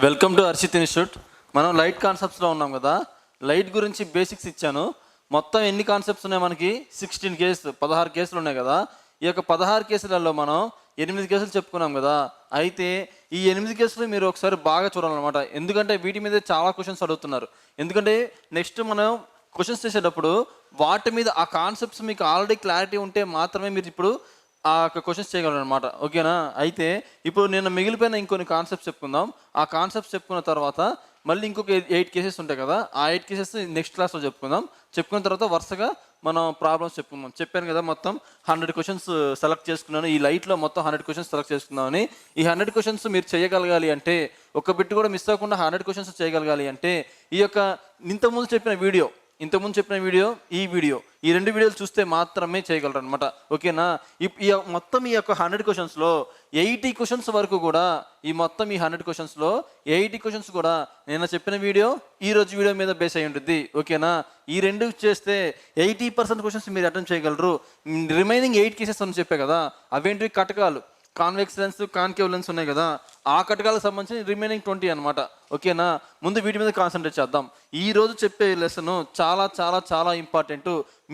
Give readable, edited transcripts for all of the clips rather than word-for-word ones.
Welcome to Harshit institute. మనం light కాన్సెప్ట్స్లో ఉన్నాం కదా. లైట్ గురించి బేసిక్స్ ఇచ్చాను. మొత్తం ఎన్ని కాన్సెప్ట్స్ ఉన్నాయి మనకి? 16 కేసులు ఉన్నాయి కదా. ఈ యొక్క 16 కేసులలో మనం 8 కేసులు చెప్పుకున్నాం కదా. అయితే ఈ 8 కేసులు మీరు ఒకసారి బాగా చూడాలన్నమాట. ఎందుకంటే వీటి మీద చాలా క్వశ్చన్స్ అడుగుతున్నారు. ఎందుకంటే నెక్స్ట్ మనం క్వశ్చన్స్ చేసేటప్పుడు వాటి మీద ఆ కాన్సెప్ట్స్ మీకు ఆల్రెడీ క్లారిటీ ఉంటే మాత్రమే మీరు ఇప్పుడు ఆ యొక్క క్వశ్చన్స్ చేయగలరు అనమాట. ఓకేనా? అయితే ఇప్పుడు నేను మిగిలిపోయిన ఇంకొన్ని కాన్సెప్ట్స్ చెప్పుకుందాం. ఆ కాన్సెప్ట్స్ చెప్పుకున్న తర్వాత మళ్ళీ ఇంకొక 8 కేసెస్ ఉంటాయి కదా. ఆ 8 కేసెస్ నెక్స్ట్ క్లాస్లో చెప్పుకుందాం. చెప్పుకున్న తర్వాత వరుసగా మనం ప్రాబ్లమ్స్ చెప్పుకుందాం. చెప్పాను కదా మొత్తం 100 క్వశ్చన్స్ సెలెక్ట్ చేసుకున్నాను. ఈ లైట్లో మొత్తం 100 క్వశ్చన్స్ సెలెక్ట్ చేసుకుందామని. ఈ 100 క్వశ్చన్స్ మీరు చేయగలగాలి అంటే, ఒక బిట్ కూడా మిస్ అవ్వకుండా 100 క్వశ్చన్స్ చేయగలగాలి అంటే ఈ యొక్క ఇంతకుముందు చెప్పిన వీడియో, ఈ వీడియో, ఈ 2 వీడియోలు చూస్తే మాత్రమే చేయగలరు అనమాట. ఓకేనా? మొత్తం ఈ యొక్క 100 క్వశ్చన్స్లో 80 క్వశ్చన్స్ వరకు కూడా, ఈ మొత్తం ఈ 100 క్వశ్చన్స్లో 80 క్వశ్చన్స్ కూడా నేను చెప్పిన వీడియో, ఈ రోజు వీడియో మీద బేస్ అయి ఉంటుంది. ఓకేనా? ఈ 2 చేస్తే 80% క్వశ్చన్స్ మీరు అటెంప్ట్ చేయగలరు. రిమైనింగ్ 8 కేసెస్ అని చెప్పే కదా, అవేంటివి? కటకాలు, కాన్వెక్స్ లెన్స్, కాన్కేవ్ లెన్స్ ఉన్నాయి కదా. ఆ కటకాలకు సంబంధించి రిమైనింగ్ 20 అనమాట. ఓకేనా? ముందు వీటి మీద కాన్సన్ట్రేట్ చేద్దాం. ఈ రోజు చెప్పే లెసన్ చాలా చాలా చాలా ఇంపార్టెంట్.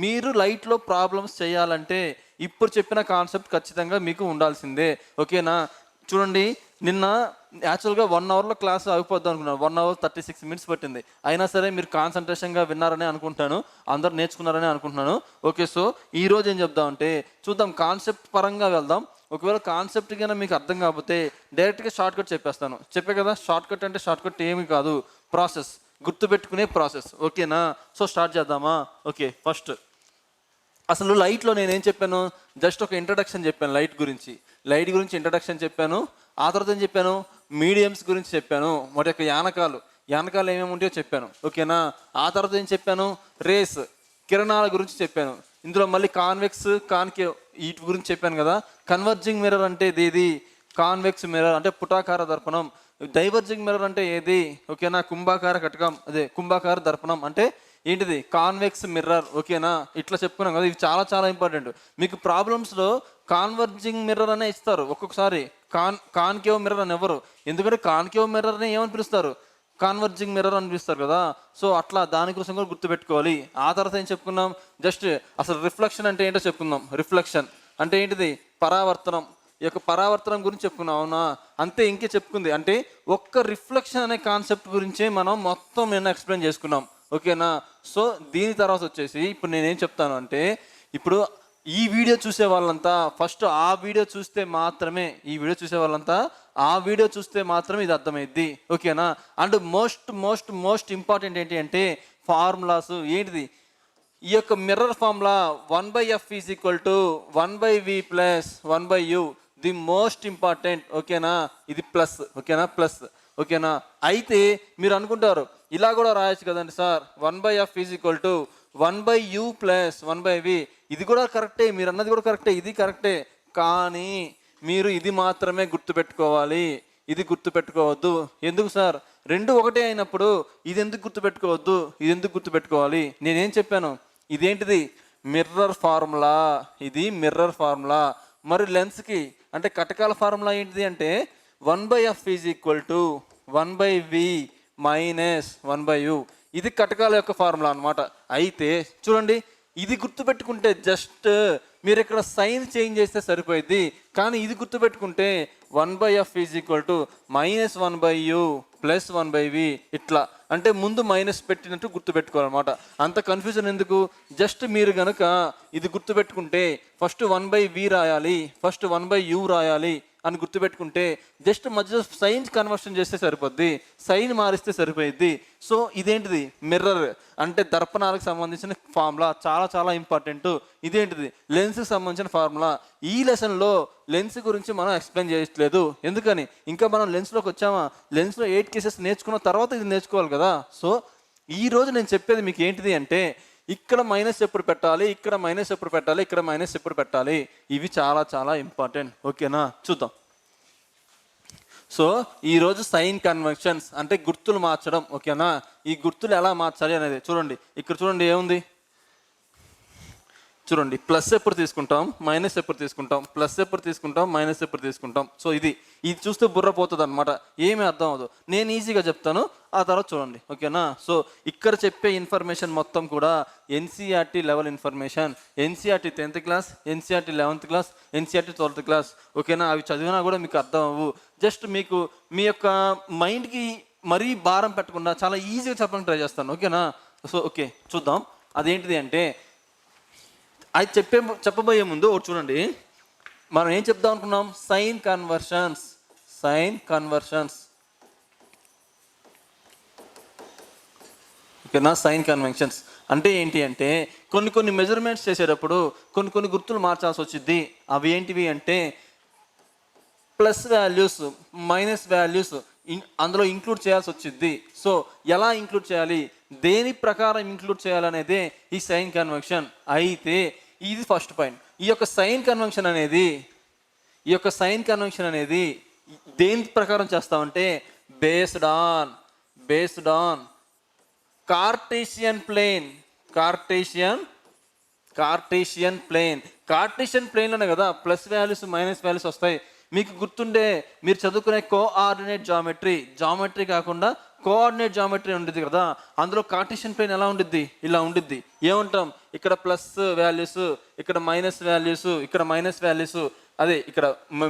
మీరు లైట్లో ప్రాబ్లమ్స్ చేయాలంటే ఇప్పుడు చెప్పిన కాన్సెప్ట్ ఖచ్చితంగా మీకు ఉండాల్సిందే. ఓకేనా? చూడండి, నిన్న యాక్చువల్గా 1 అవర్లో క్లాస్ అయిపోద్దాం అనుకున్నాను. 1 అవర్ 36 మినిట్స్ పట్టింది. అయినా సరే మీరు కాన్సన్ట్రేషన్గా విన్నారని అనుకుంటాను, అందరు నేర్చుకున్నారని అనుకుంటున్నాను. ఓకే, సో ఈ రోజు ఏం చెప్దామంటే చూద్దాం, కాన్సెప్ట్ పరంగా వెళ్దాం. ఒకవేళ కాన్సెప్ట్ కన్నా మీకు అర్థం కాకపోతే డైరెక్ట్గా షార్ట్ కట్ చెప్పేస్తాను. చెప్పే కదా, షార్ట్ కట్ అంటే షార్ట్ కట్ ఏమీ కాదు, ప్రాసెస్, గుర్తుపెట్టుకునే ప్రాసెస్. ఓకేనా? సో స్టార్ట్ చేద్దామా? ఓకే, ఫస్ట్ అసలు లైట్లో నేనేం చెప్పాను? జస్ట్ ఒక ఇంట్రడక్షన్ చెప్పాను లైట్ గురించి ఇంట్రడక్షన్ చెప్పాను. ఆ తర్వాత ఏం చెప్పాను? మీడియంస్ గురించి చెప్పాను. వాటి యొక్క యానకాలు ఏమేమి ఉంటాయో చెప్పాను. ఓకేనా? ఆ తర్వాత ఏం చెప్పాను? రేస్, కిరణాల గురించి చెప్పాను. ఇందులో మళ్ళీ కాన్వెక్స్, కాన్కేవ్ వీటి గురించి చెప్పాను కదా. కన్వర్జింగ్ మిర్రర్ అంటే ఏది? కాన్వెక్స్ మిర్రర్ అంటే పుటాకార దర్పణం. డైవర్జింగ్ మిర్రర్ అంటే ఏది? ఓకేనా? కుంభాకార కటకం, కుంభాకార దర్పణం అంటే ఏంటిది? Convex mirror. ఓకేనా? ఇట్లా చెప్పుకున్నాం కదా. ఇవి చాలా చాలా ఇంపార్టెంట్. మీకు ప్రాబ్లమ్స్లో కాన్వర్జింగ్ మిర్రర్ అనే ఇస్తారు ఒక్కొక్కసారి, కాన్కేవ్ మిర్రర్ అని ఎవరు. ఎందుకంటే కాన్కేవ్ మిర్రర్ని ఏమని పిలుస్తారు? కాన్వర్జింగ్ మిర్రర్ అనిపిస్తారు కదా. సో అట్లా దానికోసం కూడా గుర్తుపెట్టుకోవాలి. ఆ తర్వాత ఏం చెప్పుకున్నాం? జస్ట్ అసలు రిఫ్లెక్షన్ అంటే ఏంటో చెప్పుకుందాం. రిఫ్లెక్షన్ అంటే ఏంటిది? పరావర్తనం. ఈ యొక్క పరావర్తనం గురించి చెప్పుకున్నాం. అవునా? అంతే, ఇంకే చెప్పుకుంది. అంటే ఒక్క రిఫ్లెక్షన్ అనే కాన్సెప్ట్ గురించే మనం మొత్తం నిన్న ఎక్స్ప్లెయిన్ చేసుకున్నాం. ఓకేనా? సో దీని తర్వాత వచ్చేసి ఇప్పుడు నేనేం చెప్తాను అంటే, ఇప్పుడు ఈ వీడియో చూసే వాళ్ళంతా ఫస్ట్ ఆ వీడియో చూస్తే మాత్రమే, ఇది అర్థమైద్ది. ఓకేనా? అండ్ మోస్ట్ ఇంపార్టెంట్ ఏంటి అంటే ఫార్ములాస్. ఏంటిది? ఈ యొక్క mirror formula 1/f is equal to 1/v plus 1/u, the most important. ఓకేనా? ఇది ప్లస్. ఓకేనా? ప్లస్. ఓకేనా? అయితే మీరు అనుకుంటారు ఇలా కూడా రాయొచ్చు కదండి sir, 1/f is equal to 1/u plus 1/v. ఇది కూడా కరెక్టే, మీరు అన్నది కూడా కరెక్టే, ఇది కరెక్టే. కానీ మీరు ఇది మాత్రమే గుర్తుపెట్టుకోవాలి, ఇది గుర్తుపెట్టుకోవద్దు. ఎందుకు సార్? 2 ఒకటే అయినప్పుడు ఇది ఎందుకు గుర్తుపెట్టుకోవద్దు, ఇది ఎందుకు గుర్తుపెట్టుకోవాలి? నేనేం చెప్పాను? ఇదేంటిది? Mirror formula. ఇది మిర్రర్ ఫార్ములా. మరి లెన్స్కి అంటే కటకాల ఫార్ములా ఏంటిది అంటే 1/f is equal to 1/v minus 1/u. ఇది కటకాల యొక్క ఫార్ములా అనమాట. అయితే చూడండి, ఇది గుర్తుపెట్టుకుంటే జస్ట్ మీరు ఇక్కడ సైన్ చేంజ్ చేస్తే సరిపోయింది. కానీ ఇది గుర్తుపెట్టుకుంటే 1/f is equal to minus 1/u plus 1/v. ఇట్లా అంటే ముందు మైనస్ పెట్టినట్టు గుర్తుపెట్టుకోవాలన్నమాట. అంత కన్ఫ్యూజన్ ఎందుకు? జస్ట్ మీరు కనుక ఇది గుర్తుపెట్టుకుంటే ఫస్ట్ 1/v రాయాలి, ఫస్ట్ 1/u రాయాలి అని గుర్తుపెట్టుకుంటే జస్ట్ మధ్యలో సైన్ కన్వర్షన్ చేస్తే సరిపోద్ది, సైన్ మారిస్తే సరిపోయిద్ది. సో ఇదేంటిది? మిర్రర్ అంటే దర్పణాలకు సంబంధించిన ఫార్ములా, చాలా చాలా ఇంపార్టెంట్. ఇదేంటిది? లెన్స్కి సంబంధించిన ఫార్ములా. ఈ లెసన్లో లెన్స్ గురించి మనం ఎక్స్ప్లెయిన్ చేయట్లేదు. ఎందుకని? ఇంకా మనం లెన్స్లోకి వచ్చామా? లెన్స్లో 8 కేసెస్ నేర్చుకున్న తర్వాత ఇది నేర్చుకోవాలి కదా. సో ఈరోజు నేను చెప్పేది మీకు ఏంటిది అంటే, ఇక్కడ మైనస్ ఎప్పుడు పెట్టాలి, ఇక్కడ మైనస్ ఎప్పుడు పెట్టాలి, ఇక్కడ మైనస్ ఎప్పుడు పెట్టాలి, ఇవి చాలా చాలా ఇంపార్టెంట్. ఓకేనా? చూద్దాం. సో ఈరోజు సైన్ కన్వెన్షన్స్ అంటే గుర్తులు మార్చడం. ఓకేనా? ఈ గుర్తులు ఎలా మార్చాలి అనేది చూడండి. ఇక్కడ చూడండి ఏముంది? చూడండి, ప్లస్ ఎప్పుడు తీసుకుంటాం, మైనస్ ఎప్పుడు తీసుకుంటాం, ప్లస్ ఎప్పుడు తీసుకుంటాం, మైనస్ ఎప్పుడు తీసుకుంటాం. సో ఇది చూస్తే బుర్ర పోతుంది అనమాట, ఏమీ అర్థం అవ్వదు. నేను ఈజీగా చెప్తాను, ఆ తర్వాత చూడండి, ఓకేనా. సో ఇక్కడ చెప్పే ఇన్ఫర్మేషన్ మొత్తం కూడా NCERT level information. NCERT 10th class, NCERT 11th class, NCERT 12th class, ఓకేనా. అవి చదివినా కూడా మీకు అర్థం అవ్వు. జస్ట్ మీకు మీ యొక్క మైండ్కి మరీ భారం పెట్టకుండా చాలా ఈజీగా చెప్పడానికి ట్రై చేస్తాను, ఓకేనా. సో ఓకే, చూద్దాం అదేంటిది అంటే, అది చెప్పబోయే ముందు ఒకటి చూడండి, మనం ఏం చెప్దాం అనుకున్నాం, సైన్ కన్వర్షన్స్, ఓకేనా. సైన్ కన్వెన్షన్స్ అంటే ఏంటి అంటే, కొన్ని మెజర్మెంట్స్ చేసేటప్పుడు కొన్ని గుర్తులు మార్చాల్సి వచ్చింది. అవి ఏంటివి అంటే, ప్లస్ వాల్యూస్, మైనస్ వాల్యూస్ అందులో ఇంక్లూడ్ చేయాల్సి వచ్చింది. సో ఎలా ఇంక్లూడ్ చేయాలి, దేని ప్రకారం ఇంక్లూడ్ చేయాలనేదే ఈ సైన్ కన్వెన్షన్. అయితే ఇది ఫస్ట్ పాయింట్. ఈ యొక్క సైన్ కన్వెన్షన్ అనేది దేని ప్రకారం చేస్తామంటే, బేస్డ్ ఆన్ కార్టేషియన్ ప్లేన్లోనే కదా ప్లస్ వాల్యూస్ మైనస్ వాల్యూస్ వస్తాయి. మీకు గుర్తుండే, మీరు చదువుకునే కోఆర్డినేట్ జామెట్రీ కాకుండా కోఆర్డినేట్ జామెట్రీ ఉంటుంది కదా, అందులో కార్టేషియన్ ప్లేన్ ఎలా ఉండిద్ది, ఇలా ఉండిద్ది. ఏమంటాం, ఇక్కడ ప్లస్ వాల్యూస్, ఇక్కడ మైనస్ వాల్యూస్, ఇక్కడ మైనస్ వాల్యూస్. అదే ఇక్కడ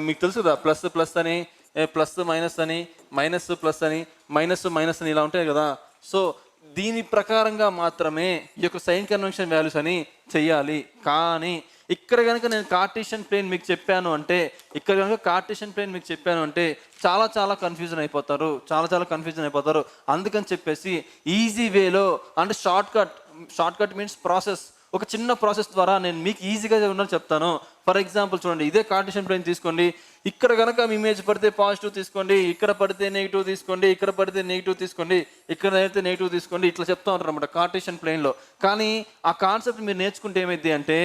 మీకు తెలుసు కదా, ప్లస్ అని, ప్లస్ మైనస్ అని, మైనస్ ప్లస్ అని, మైనస్ అని ఇలా ఉంటాయి కదా. సో దీని ప్రకారంగా మాత్రమే ఈ యొక్క సైన్ కన్వెన్షన్ వాల్యూస్ అని చెయ్యాలి. కానీ ఇక్కడ కనుక నేను కార్టేషియన్ ప్లేన్ మీకు చెప్పాను అంటే చాలా కన్ఫ్యూజన్ అయిపోతారు. అందుకని చెప్పేసి ఈజీ వేలో అంటే షార్ట్ కట్ మీన్స్ ప్రాసెస్, ఒక చిన్న ప్రాసెస్ ద్వారా నేను మీకు ఈజీగా ఉన్నది చెప్తాను. ఫర్ ఎగ్జాంపుల్ చూడండి, ఇదే కార్టేషియన్ ప్లేన్ తీసుకోండి. ఇక్కడ కనుక మీ ఇమేజ్ పడితే పాజిటివ్ తీసుకోండి, ఇక్కడ పడితే నెగిటివ్ తీసుకోండి, ఇక్కడ పడితే నెగిటివ్ తీసుకోండి, ఇక్కడ అయితే నెగిటివ్ తీసుకోండి, ఇట్లా చెప్తా ఉంటారు అనమాట కార్టేషియన్ ప్లేన్లో. కానీ ఆ కాన్సెప్ట్ మీరు నేర్చుకుంటే ఏమైంది అంటే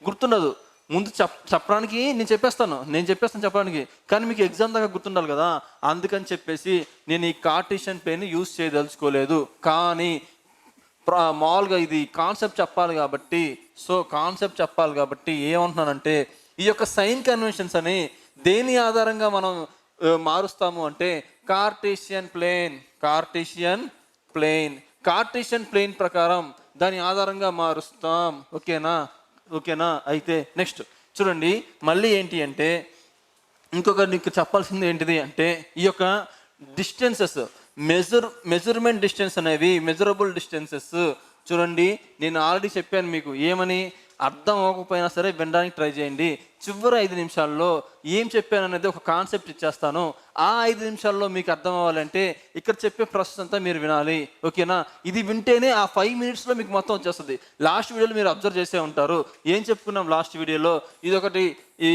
గుర్తుండదు. ముందు చెప్పడానికి నేను చెప్పేస్తాను చెప్పడానికి, కానీ మీకు ఎగ్జామ్ దాకా గుర్తుండాలి కదా. అందుకని చెప్పేసి నేను ఈ కార్టేషియన్ ప్లేన్ యూజ్ చేయదలుచుకోలేదు. కానీ మామూలుగా ఇది కాన్సెప్ట్ చెప్పాలి కాబట్టి ఏమంటున్నానంటే, ఈ యొక్క సైన్ కన్వెన్షన్స్ అని దేని ఆధారంగా మనం మారుస్తాము అంటే, కార్టేషియన్ ప్లేన్ ప్రకారం దాని ఆధారంగా మారుస్తాం, ఓకేనా. అయితే నెక్స్ట్ చూడండి, మళ్ళీ ఏంటి అంటే ఇంకొక నీకు చెప్పాల్సింది ఏంటిది అంటే, ఈ యొక్క డిస్టెన్సెస్, మెజర్మెంట్ డిస్టెన్స్ అనేవి, మెజరబుల్ డిస్టెన్సెస్. చూడండి, నేను ఆల్రెడీ చెప్పాను మీకు, ఏమని, అర్థం అవ్వకపోయినా సరే వినడానికి ట్రై చేయండి. చివరి 5 నిమిషాల్లో ఏం చెప్పాను అనేది ఒక కాన్సెప్ట్ ఇచ్చేస్తాను. ఆ 5 నిమిషాల్లో మీకు అర్థం అవ్వాలంటే ఇక్కడ చెప్పే ప్రాసెస్ అంతా మీరు వినాలి, ఓకేనా. ఇది వింటేనే ఆ 5 minutesలో మీకు మొత్తం వచ్చేస్తుంది. లాస్ట్ వీడియోలో మీరు అబ్జర్వ్ చేసే ఉంటారు, ఏం చెప్పుకున్నాం లాస్ట్ వీడియోలో, ఇదొకటి ఈ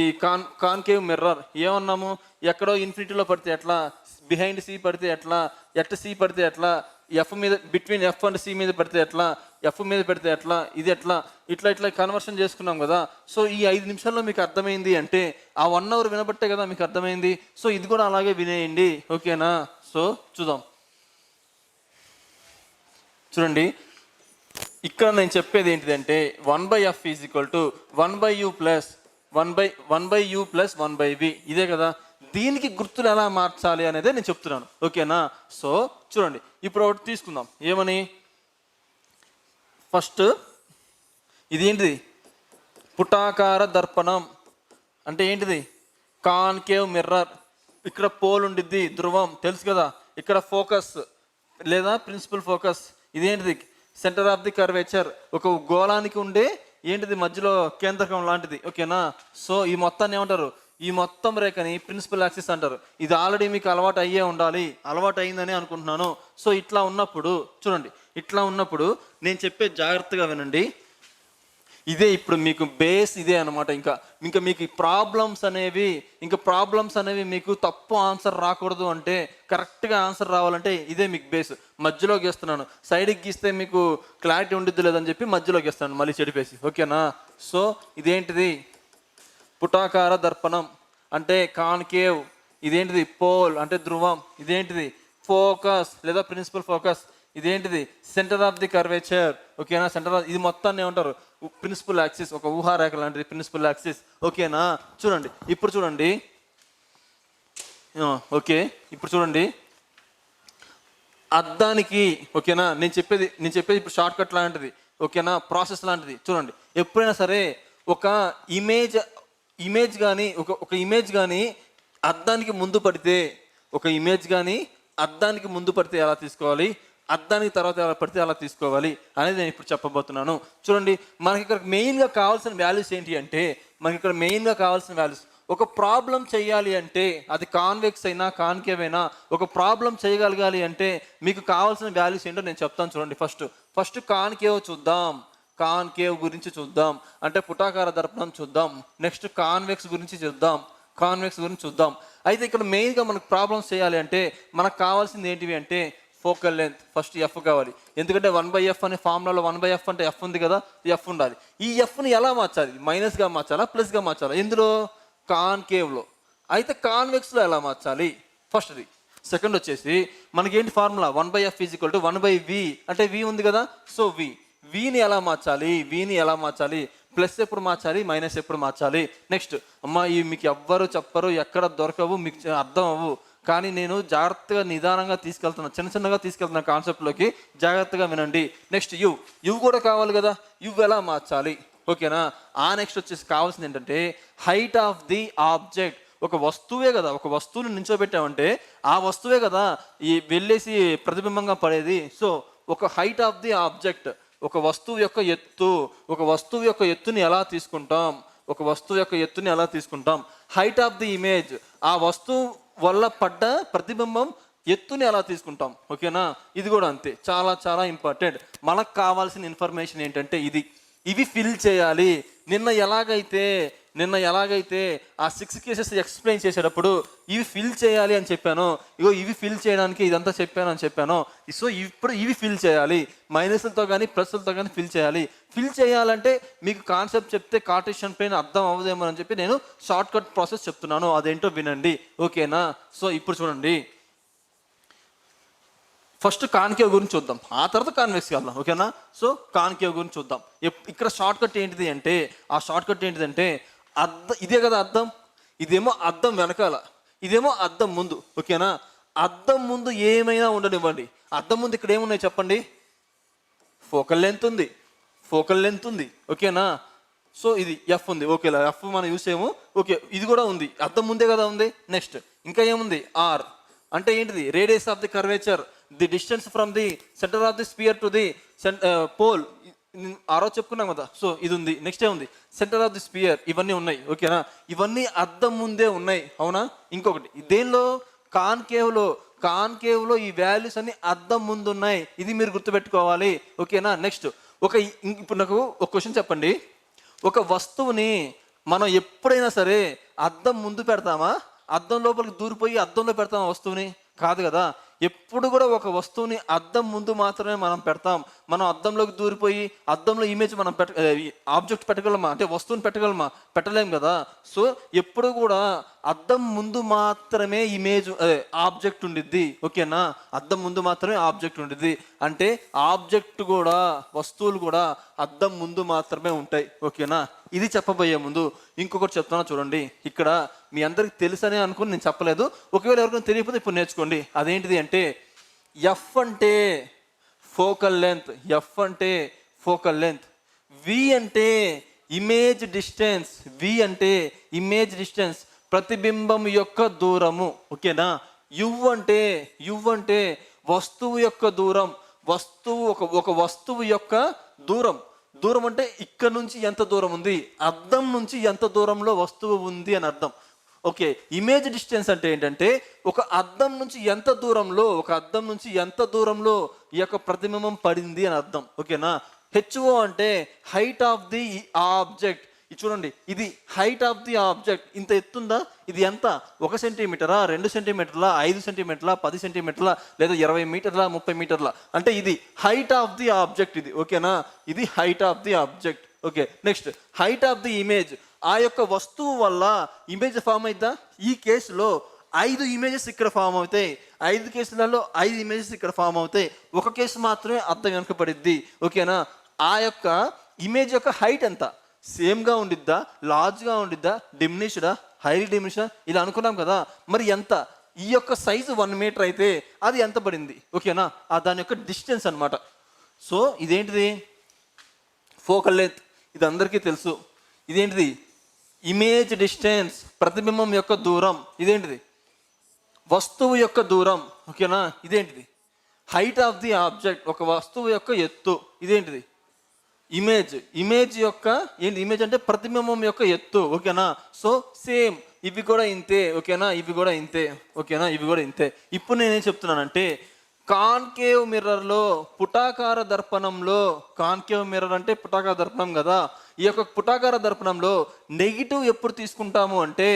కాన్కేవ్ మిర్రర్. ఏమన్నాము, ఎక్కడో ఇన్ఫినిటీలో పడితే ఎట్లా, బిహైండ్ సి పడితే ఎట్లా, సి పడితే ఎట్లా, ఎఫ్ మీద బిట్వీన్ ఎఫ్ అండ్ సి మీద పడితే ఎట్లా, ఎఫ్ మీద పెడితే ఎట్లా, ఇది ఎట్లా, ఇట్లా కన్వర్షన్ చేసుకున్నాం కదా. సో ఈ 5 నిమిషాల్లో మీకు అర్థమైంది అంటే ఆ 1 hour వినబట్టే కదా మీకు అర్థమైంది. సో ఇది కూడా అలాగే వినేయండి, ఓకేనా. సో చూద్దాం, చూడండి, ఇక్కడ నేను చెప్పేది ఏంటిదంటే 1/f = 1/u ప్లస్ 1/v, ఇదే కదా. దీనికి గుర్తులు ఎలా మార్చాలి అనేది నేను చెప్తున్నాను, ఓకేనా. సో చూడండి, ఇప్పుడు ఒకటి తీసుకుందాం, ఏమని, ఫస్ట్ ఇది ఏంటిది, పుటాకార దర్పణం అంటే ఏంటిది, కాన్కేవ్ మిర్రర్. ఇక్కడ పోల్ ఉండిద్ది, ధ్రువం తెలుసు కదా, ఇక్కడ ఫోకస్ లేదా ప్రిన్సిపల్ ఫోకస్, ఇదేంటిది, సెంటర్ ఆఫ్ ది కర్వేచర్, ఒక గోళానికి ఉండే ఏంటిది మధ్యలో కేంద్రకం లాంటిది, ఓకేనా. సో ఈ మొత్తాన్ని ఏమంటారు, ఈ మొత్తం రేఖని ప్రిన్సిపల్ యాక్సిస్ అంటారు. ఇది ఆల్రెడీ మీకు అలవాటు అయ్యే ఉండాలి, అలవాటు అయిందని అనుకుంటున్నాను. సో ఇట్లా ఉన్నప్పుడు చూడండి, నేను చెప్పే జాగ్రత్తగా వినండి, ఇదే ఇప్పుడు మీకు బేస్ ఇదే అనమాట. ఇంకా మీకు ప్రాబ్లమ్స్ అనేవి మీకు తప్పు ఆన్సర్ రాకూడదు అంటే, కరెక్ట్గా ఆన్సర్ రావాలంటే ఇదే మీకు బేస్. మధ్యలో గీస్తున్నాను, సైడ్కి గీస్తే మీకు క్లారిటీ ఉండిద్ది లేదని చెప్పి మధ్యలో గీస్తాను మళ్ళీ చెడిపేసి, ఓకేనా. సో ఇదేంటిది, పుటాకార దర్పణం అంటే కాన్కేవ్, ఇదేంటిది పోల్ అంటే ధ్రువం, ఇదేంటిది ఫోకస్ లేదా ప్రిన్సిపల్ ఫోకస్, ఇదేంటిది సెంటర్ ఆఫ్ ది కర్వేచర్. ఓకేనా, సెంటర్ ఆఫ్ ఇది మొత్తాన్ని ఏమంటారు ప్రిన్సిపల్ యాక్సిస్, ఒక ఊహారేఖ లాంటిది ప్రిన్సిపల్ యాక్సిస్. ఓకేనా, చూడండి ఇప్పుడు చూడండి. ఓకే ఇప్పుడు చూడండి అద్దానికి. ఓకేనా, నేను చెప్పేది ఇప్పుడు షార్ట్ కట్ లాంటిది. ఓకేనా, ప్రాసెస్ లాంటిది. చూడండి ఎప్పుడైనా సరే ఒక ఇమేజ్ కానీ ఒక ఇమేజ్ కానీ అద్దానికి ముందు పడితే, ఒక ఇమేజ్ కానీ అద్దానికి ముందు పడితే ఎలా తీసుకోవాలి, అద్దానికి తర్వాత ఎలా పడితే అలా తీసుకోవాలి అనేది నేను ఇప్పుడు చెప్పబోతున్నాను. చూడండి మనకి ఇక్కడ మెయిన్గా కావాల్సిన వాల్యూస్ ఏంటి అంటే, మనకి ఇక్కడ మెయిన్గా కావాల్సిన వాల్యూస్ ఒక ప్రాబ్లం చేయాలి అంటే, అది కాన్వెక్స్ అయినా కాన్కేవ్ అయినా ఒక ప్రాబ్లం చేయగలగాలి అంటే మీకు కావాల్సిన వాల్యూస్ ఏంటో నేను చెప్తాను. చూడండి ఫస్ట్ కాన్కేవ్ చూద్దాం. కాన్కేవ్ గురించి చూద్దాం అంటే పుటాకార దర్పణం చూద్దాం. నెక్స్ట్ కాన్వెక్స్ గురించి చూద్దాం. అయితే ఇక్కడ మెయిన్గా మనకు ప్రాబ్లమ్స్ చేయాలి అంటే మనకు కావాల్సింది ఏంటివి అంటే ఫోకల్ లెంత్. ఫస్ట్ ఎఫ్ కావాలి, ఎందుకంటే 1/f అనే ఫార్ములాలో 1/f అంటే ఎఫ్ ఉంది కదా, ఎఫ్ ఉండాలి. ఈ ఎఫ్ని ఎలా మార్చాలి, మైనస్గా మార్చాలా ప్లస్గా మార్చాలా, ఎందులో కాన్కేవ్లో. అయితే కాన్వెక్స్లో ఎలా మార్చాలి ఫస్ట్ది. సెకండ్ వచ్చేసి మనకేంటి ఫార్ములా 1/f = 1/v అంటే v ఉంది కదా, సో వీని ఎలా మార్చాలి, ప్లస్ ఎప్పుడు మార్చాలి, మైనస్ ఎప్పుడు మార్చాలి. నెక్స్ట్ అమ్మ ఇవి మీకు ఎవ్వరు చెప్పరు, ఎక్కడ దొరకవు, మీకు అర్థం అవ్వు, కానీ నేను జాగ్రత్తగా నిదానంగా చిన్నగా తీసుకెళ్తున్నా కాన్సెప్ట్లోకి, జాగ్రత్తగా వినండి. నెక్స్ట్ యు కూడా కావాలి కదా, యు ఎలా మార్చాలి. ఓకేనా, నెక్స్ట్ వచ్చేసి కావాల్సింది ఏంటంటే హైట్ ఆఫ్ ది ఆబ్జెక్ట్. ఒక వస్తువే కదా, ఒక వస్తువుని నించోబెట్టామంటే ఆ వస్తువే కదా ఈ వెళ్ళేసి ప్రతిబింబంగా పడేది. సో ఒక హైట్ ఆఫ్ ది ఆబ్జెక్ట్, ఒక వస్తువు యొక్క ఎత్తుని ఎలా తీసుకుంటాం, హైట్ ఆఫ్ ది ఇమేజ్, ఆ వస్తువు వల్ల పడ్డ ప్రతిబింబం ఎత్తుని ఎలా తీసుకుంటాం. ఓకేనా, ఇది కూడా అంతే, చాలా చాలా ఇంపార్టెంట్. మనకు కావాల్సిన ఇన్ఫర్మేషన్ ఏంటంటే ఇవి ఫిల్ చేయాలి. నిన్న ఎలాగైతే ఆ 6 కేసెస్ ఎక్స్ప్లెయిన్ చేసేటప్పుడు ఇవి ఫిల్ చేయాలి అని చెప్పాను, ఇవి ఫిల్ చేయడానికి ఇదంతా చెప్పాను. సో ఇప్పుడు ఇవి ఫిల్ చేయాలి, మైనస్లతో కానీ ప్లస్లతో కానీ ఫిల్ చేయాలంటే మీకు కాన్సెప్ట్ చెప్తే కార్టేషియన్ ప్లేన్ అర్థం అవ్వదేమో అని చెప్పి నేను షార్ట్ కట్ ప్రాసెస్ చెప్తున్నాను, అదేంటో వినండి. ఓకేనా, సో ఇప్పుడు చూడండి ఫస్ట్ కాన్కేవ్ గురించి చూద్దాం, ఆ తర్వాత కాన్వెక్స్కి వెళ్దాం. ఓకేనా, సో కాన్కేవ్ గురించి చూద్దాం. ఇక్కడ షార్ట్ కట్ ఏంటిది అంటే ఇదే కదా అద్దం, ఇదేమో అద్దం వెనకాల, ఇదేమో అద్దం ముందు. ఓకేనా, అద్దం ముందు ఏమైనా ఉండనివ్వండి, అద్దం ముందు ఇక్కడ ఏమున్నాయి చెప్పండి, ఫోకల్ లెంత్ ఉంది. ఓకేనా, సో ఇది ఎఫ్ ఉంది. ఓకేలా, ఎఫ్ మనం యూస్ చేయము. ఓకే, ఇది కూడా ఉంది, అద్దం ముందే కదా ఉంది. నెక్స్ట్ ఇంకా ఏముంది, ఆర్ అంటే ఏంటిది, radius of the curvature, the distance from the centre of the sphere to the pole. చెప్పుకున్నాం కదా, సో ఇది ఉంది. నెక్స్ట్ ఏముంది, సెంటర్ ఆఫ్ ది స్పియర్, ఇవన్నీ ఉన్నాయి. ఓకేనా, ఇవన్నీ అద్దం ముందే ఉన్నాయి, అవునా. ఇంకొకటి దేనిలో, కాన్కేవ్లో ఈ వాల్యూస్ అన్ని అద్దం ముందు ఉన్నాయి, ఇది మీరు గుర్తుపెట్టుకోవాలి. ఓకేనా, నెక్స్ట్ ఇప్పుడు నాకు ఒక క్వశ్చన్ చెప్పండి, ఒక వస్తువుని మనం ఎప్పుడైనా సరే అద్దం ముందు పెడతామా, అద్దం లోపలికి దూరిపోయి అద్దంలో పెడతామా వస్తువుని, కాదు కదా. ఎప్పుడు కూడా ఒక వస్తువుని అద్దం ముందు మాత్రమే మనం పెడతాం. మనం అద్దంలోకి దూరిపోయి అద్దంలో ఇమేజ్ మనం ఆబ్జెక్ట్ పెట్టగలమా అంటే వస్తువుని పెట్టలేం కదా. సో ఎప్పుడు కూడా అద్దం ముందు మాత్రమే ఆబ్జెక్ట్ ఉండిద్ది. ఓకేనా, అద్దం ముందు మాత్రమే ఆబ్జెక్ట్ ఉండిద్ది అంటే ఆబ్జెక్ట్ కూడా, వస్తువులు కూడా అద్దం ముందు మాత్రమే ఉంటాయి. ఓకేనా, ఇది చెప్పబోయే ముందు ఇంకొకటి చెప్తున్నా చూడండి. ఇక్కడ మీ అందరికి తెలుసనే అనుకుని నేను చెప్పలేదు, ఒకవేళ ఎవరికైనా తెలియకపోతే ఇప్పుడు నేర్చుకోండి. అదేంటిది అంటే ఎఫ్ అంటే ఫోకల్ లెంత్, వి అంటే ఇమేజ్ డిస్టెన్స్, ప్రతిబింబం యొక్క దూరము. ఓకేనా, యు అంటే వస్తువు యొక్క దూరం, ఒక వస్తువు యొక్క దూరం అంటే ఇక్కడ నుంచి ఎంత దూరం ఉంది, అద్దం నుంచి ఎంత దూరంలో వస్తువు ఉంది అని అర్థం. ఓకే, ఇమేజ్ డిస్టెన్స్ అంటే ఏంటంటే ఒక అద్దం నుంచి ఎంత దూరంలో ఈ యొక్క ప్రతిబింబం పడింది అని అర్థం. ఓకేనా, హెచ్ఓ అంటే హైట్ ఆఫ్ ది ఆబ్జెక్ట్. ఇది చూడండి, ఇది హైట్ ఆఫ్ ది ఆబ్జెక్ట్, ఇంత ఎత్తుందా, ఇది ఎంత, 1 సెంటీమీటరా, 2 సెంటీమీటర్ల, 5 సెంటీమీటర్ల, 10 సెంటీమీటర్ల, లేదా 20 మీటర్ల, 30 మీటర్ల, అంటే ఇది హైట్ ఆఫ్ ది ఆబ్జెక్ట్ ఇది. ఓకేనా, ఇది height of the object. Okay, next height of the image, ఆ యొక్క వస్తువు వల్ల ఇమేజ్ ఫామ్ అయిద్దా, ఈ కేసులో 5 ఇమేజెస్ ఇక్కడ ఫామ్ అవుతాయి. 5 కేసులలో 5 ఇమేజెస్ ఇక్కడ ఫామ్ అవుతాయి. ఒక కేసు మాత్రమే అద్దం వెనకబడిద్ది. ఓకేనా? ఆ యొక్క ఇమేజ్ యొక్క హైట్ ఎంత? సేమ్గా ఉండిద్దా, లార్జ్గా ఉండిద్దా, డిమినిష్డా, హైలీ డిమినిషా ఇలా అనుకున్నాం కదా. మరి ఎంత? ఈ యొక్క సైజు 1 మీటర్ అయితే అది ఎంత పడింది? ఓకేనా? దాని యొక్క డిస్టెన్స్ అనమాట. సో ఇదేంటిది? ఫోకల్ లెంత్, ఇది అందరికీ తెలుసు. ఇదేంటిది? ఇమేజ్ డిస్టెన్స్, ప్రతిబింబం యొక్క దూరం. ఇదేంటిది? వస్తువు యొక్క దూరం. ఓకేనా? ఇదేంటిది? హైట్ ఆఫ్ ది ఆబ్జెక్ట్, ఒక వస్తువు యొక్క ఎత్తు. ఇదేంటిది? ఇమేజ్ యొక్క ఏంటి? ఇమేజ్ అంటే ప్రతిబింబం యొక్క ఎత్తు. ఓకేనా? సో సేమ్ ఇవి కూడా ఇంతే. ఓకేనా? ఇవి కూడా ఇంతే. ఓకేనా? ఇవి కూడా ఇంతే. ఇప్పుడు నేనేం చెప్తున్నానంటే కాన్కేవ్ మిర్రర్లో, పుటాకార దర్పణంలో, కాన్కేవ్ మిర్రర్ అంటే పుటాకార దర్పణం కదా, ఈ యొక్క పుటాకార దర్పణంలో నెగిటివ్ ఎప్పుడు తీసుకుంటాము అంటే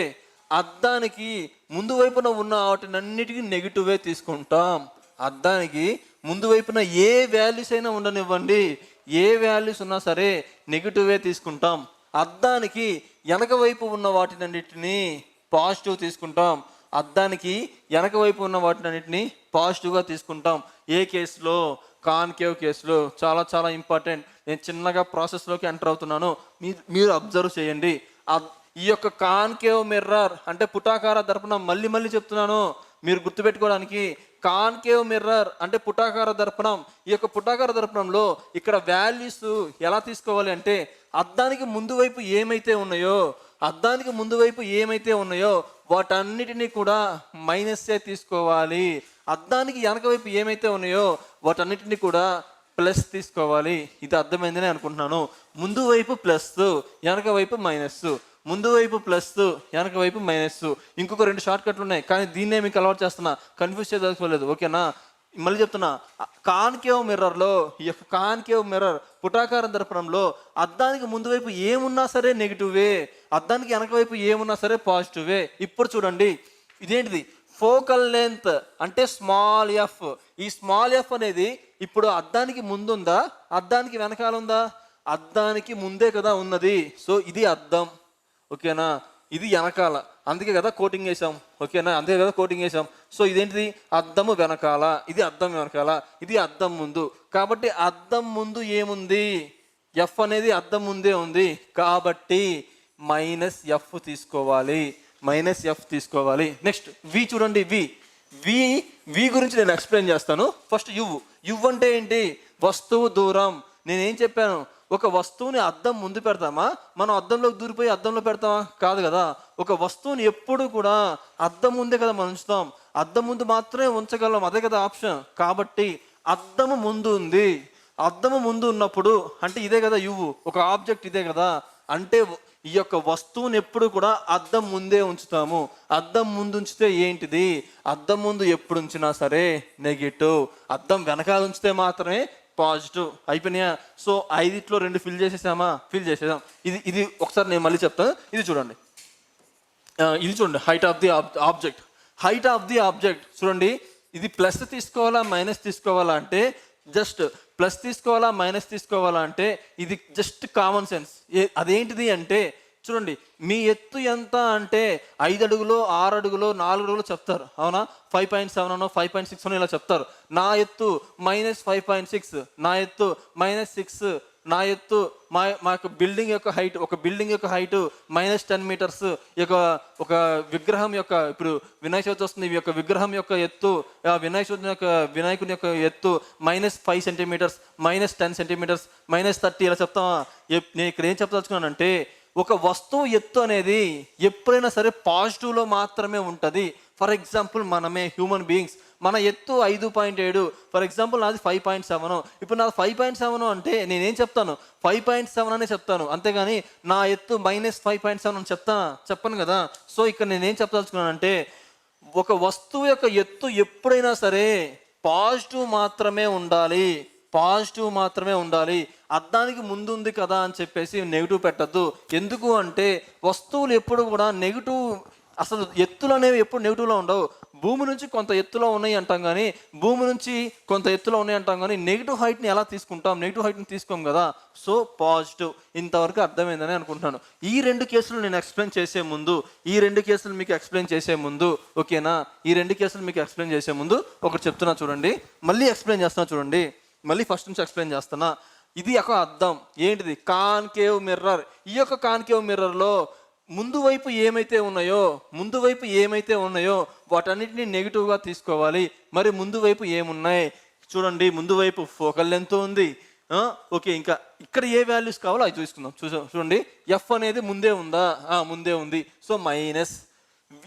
అద్దానికి ముందు వైపున ఉన్న వాటినన్నిటికీ నెగిటివే తీసుకుంటాం. అద్దానికి ముందు వైపున ఏ వాల్యూస్ అయినా ఉండనివ్వండి, ఏ వాల్యూస్ ఉన్నా సరే నెగిటివే తీసుకుంటాం. అద్దానికి వెనక వైపు ఉన్న వాటినన్నిటిని పాజిటివ్ తీసుకుంటాం. అద్దానికి వెనక వైపు ఉన్న వాటినన్నిటిని పాజిటివ్గా తీసుకుంటాం. ఏ కేసులో? కాన్కేవ్ కేసులో. చాలా చాలా ఇంపార్టెంట్. నేను చిన్నగా ప్రాసెస్లోకి ఎంటర్ అవుతున్నాను, మీరు అబ్జర్వ్ చేయండి. ఈ యొక్క కాన్కేవ్ మిర్రర్ అంటే పుటాకార దర్పణం, మళ్ళీ చెప్తున్నాను మీరు గుర్తుపెట్టుకోవడానికి. కాన్కేవ్ మిర్రర్ అంటే పుటాకార దర్పణం. ఈ యొక్క పుటాకార దర్పణంలో ఇక్కడ వాల్యూస్ ఎలా తీసుకోవాలి అంటే అద్దానికి ముందు వైపు ఏమైతే ఉన్నాయో వాటన్నిటినీ కూడా మైనస్సే తీసుకోవాలి. అద్దానికి వెనక వైపు ఏమైతే ఉన్నాయో వాటన్నిటిని కూడా ప్లస్ తీసుకోవాలి. ఇది అర్థమైందని అనుకుంటున్నాను. ముందు వైపు ప్లస్, వెనక వైపు మైనస్. ముందు వైపు ప్లస్, వెనక వైపు మైనస్. ఇంకొక 2 షార్ట్ కట్లు ఉన్నాయి, కానీ దీన్నే మీకు అలవాటు చేస్తున్నా, కన్ఫ్యూజ్ చేసుకోలేదు. ఓకేనా? మళ్ళీ చెప్తున్నా, కాన్కేవ్ మిర్రర్లో, ఈ యొక్క కాన్కేవ్ మిర్రర్ పుటాకార దర్పణంలో అద్దానికి ముందు వైపు ఏమున్నా సరే నెగిటివే, అద్దానికి వెనక వైపు ఏమున్నా సరే పాజిటివే. ఇప్పుడు చూడండి, ఇదేంటిది? ఫోకల్ లెంత్ అంటే స్మాల్ ఎఫ్. ఈ స్మాల్ ఎఫ్ అనేది ఇప్పుడు అద్దానికి ముందుందా, అద్దానికి వెనకాల ఉందా? అద్దానికి ముందే కదా ఉన్నది. సో ఇది అద్దం. ఓకేనా? ఇది వెనకాల, అందుకే కదా కోటింగ్ వేసాం. ఓకేనా? అందుకే కదా కోటింగ్ వేసాం. సో ఇదేంటిది? అద్దము వెనకాల, ఇది అద్దం వెనకాల, ఇది అద్దం ముందు. కాబట్టి అద్దం ముందు ఏముంది? ఎఫ్ అనేది అద్దం ముందే ఉంది. కాబట్టి -F తీసుకోవాలి. నెక్స్ట్ వి చూడండి. వి గురించి నేను ఎక్స్ప్లెయిన్ చేస్తాను. ఫస్ట్ యు అంటే ఏంటి? వస్తువు దూరం. నేనేం చెప్పాను? ఒక వస్తువుని అద్దం ముందు పెడతామా, మనం అద్దంలోకి దూరిపోయి అద్దంలో పెడతామా? కాదు కదా. ఒక వస్తువుని ఎప్పుడు కూడా అద్దం ముందే కదా మనం ఉంచుతాం. అద్దం ముందు మాత్రమే ఉంచగలం, అదే కదా ఆప్షన్. కాబట్టి అద్దము ముందు ఉంది. అద్దము ముందు ఉన్నప్పుడు అంటే ఇదే కదా ఒక ఆబ్జెక్ట్ ఇదే కదా. అంటే ఈ యొక్క వస్తువుని ఎప్పుడు కూడా అద్దం ముందే ఉంచుతాము. అద్దం ముందు ఉంచితే ఏంటిది? అద్దం ముందు ఎప్పుడు ఉంచినా సరే నెగిటివ్. అద్దం వెనకాల ఉంచితే మాత్రమే పాజిటివ్. అయిపోయినాయా? సో 5లో 2 ఫిల్ చేసేసాం. ఇది ఒకసారి నేను మళ్ళీ చెప్తాను. ఇది చూడండి. హైట్ ఆఫ్ ది ఆబ్జెక్ట్ చూడండి. ఇది ప్లస్ తీసుకోవాలా మైనస్ తీసుకోవాలా అంటే జస్ట్ ప్లస్ తీసుకోవాలా మైనస్ తీసుకోవాలా అంటే ఇది జస్ట్ కామన్ సెన్స్. అదేంటిది అంటే చూడండి, మీ ఎత్తు ఎంత అంటే 5 అడుగులో 6 అడుగులో 4 అడుగులో చెప్తారు, అవునా? 5.7 అనో 5.6 అనో ఇలా చెప్తారు. నా ఎత్తు -5.6, నా ఎత్తు -6, నా ఎత్తు మా యొక్క బిల్డింగ్ యొక్క హైట్, ఒక బిల్డింగ్ యొక్క హైట్ -10 మీటర్స్. ఒక విగ్రహం యొక్క, ఇప్పుడు వినాయక చవితి వస్తుంది, ఈ యొక్క విగ్రహం యొక్క ఎత్తు, వినాయకుని యొక్క ఎత్తు -5 సెంటీమీటర్స్, -10 సెంటీమీటర్స్, -30 ఇలా చెప్తామా? నేను ఇక్కడ ఏం చెప్పదలుచుకున్నానంటే ఒక వస్తువు ఎత్తు అనేది ఎప్పుడైనా సరే పాజిటివ్లో మాత్రమే ఉంటుంది. ఫర్ ఎగ్జాంపుల్ మనమే హ్యూమన్ బీయింగ్స్, మన ఎత్తు 5.7, ఫర్ ఎగ్జాంపుల్ నాది 5.7. ఇప్పుడు నాది 5.7 అంటే నేనేం చెప్తాను? 5.7 అనే చెప్తాను, అంతేగాని నా ఎత్తు -5.7 అని చెప్పను కదా. సో ఇక్కడ నేనేం చెప్పదలుచుకున్నానంటే ఒక వస్తువు యొక్క ఎత్తు ఎప్పుడైనా సరే పాజిటివ్ మాత్రమే ఉండాలి. అద్దానికి ముందు ఉంది కదా అని చెప్పేసి నెగిటివ్ పెట్టద్దు. ఎందుకు అంటే వస్తువులు ఎప్పుడు కూడా నెగిటివ్ అసలు ఎత్తులు అనేవి ఎప్పుడు నెగిటివ్లో ఉండవు. భూమి నుంచి కొంత ఎత్తులో ఉన్నాయి అంటాం కానీ, భూమి నుంచి కొంత ఎత్తులో ఉన్నాయి అంటాం కానీ నెగిటివ్ హైట్ని ఎలా తీసుకుంటాం? నెగిటివ్ హైట్ని తీసుకోం కదా. So positive. ఇంతవరకు అర్థమైందని అనుకుంటున్నాను. ఈ రెండు కేసులు నేను ఎక్స్ప్లెయిన్ చేసే ముందు, మీకు ఎక్స్ప్లెయిన్ చేసే ముందు ఒకటి చెప్తున్నా చూడండి. మళ్ళీ ఎక్స్ప్లెయిన్ చేస్తున్నా చూడండి. మళ్ళీ ఫస్ట్ నుంచి ఎక్స్ప్లెయిన్ చేస్తున్నా. ఇది ఒక అద్దం. ఏంటిది? Concave mirror. ఈ యొక్క కాన్కేవ్ మిర్రర్లో ముందు వైపు ఏమైతే ఉన్నాయో వాటన్నిటిని నెగిటివ్గా తీసుకోవాలి. మరి ముందు వైపు ఏమున్నాయి చూడండి. ముందు వైపు ఫోకల్ లెంత్ ఉంది. ఓకే, ఇంకా ఇక్కడ ఏ వాల్యూస్ కావాలో అవి చూసుకుందాం. చూడండి, ఎఫ్ అనేది ముందే ఉందా? ముందే ఉంది. So minus.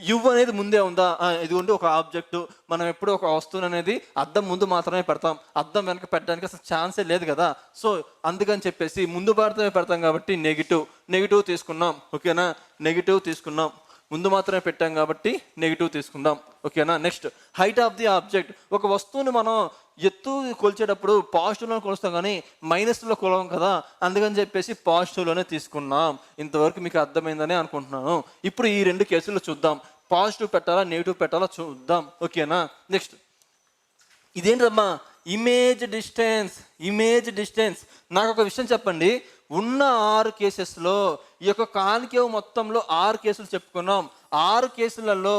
యు అనేది ముందే ఉందా? ఇదిగోండి ఒక ఆబ్జెక్టు. మనం ఎప్పుడు ఒక వస్తువుని అనేది అద్దం ముందు మాత్రమే పెడతాం, అద్దం వెనక పెట్టడానికి అసలు ఛాన్సే లేదు కదా. సో అందుకని చెప్పేసి ముందు మాత్రమే పెడతాం కాబట్టి నెగిటివ్ తీసుకున్నాం. ఓకేనా, నెగిటివ్ తీసుకున్నాం. ముందు మాత్రమే పెట్టాం కాబట్టి నెగిటివ్ తీసుకుందాం. ఓకేనా. Next, height of the object. ఒక వస్తువుని మనం ఎత్తు కొలిచేటప్పుడు పాజిటివ్లో కొలుస్తాం కానీ మైనస్లో కొలవం కదా. అందుకని చెప్పేసి పాజిటివ్లోనే తీసుకున్నాం. ఇంతవరకు మీకు అర్థమైందని అనుకుంటున్నాను. ఇప్పుడు ఈ రెండు కేసులు చూద్దాం. పాజిటివ్ పెట్టాలా నెగిటివ్ పెట్టాలా చూద్దాం. ఓకేనా. నెక్స్ట్, ఇదేంటమ్మా? Image distance. నాకు ఒక విషయం చెప్పండి. ఉన్న 6 కేసెస్లో ఈ యొక్క కాన్కేవ్ మొత్తంలో 6 కేసులు చెప్పుకున్నాం. 6 కేసులలో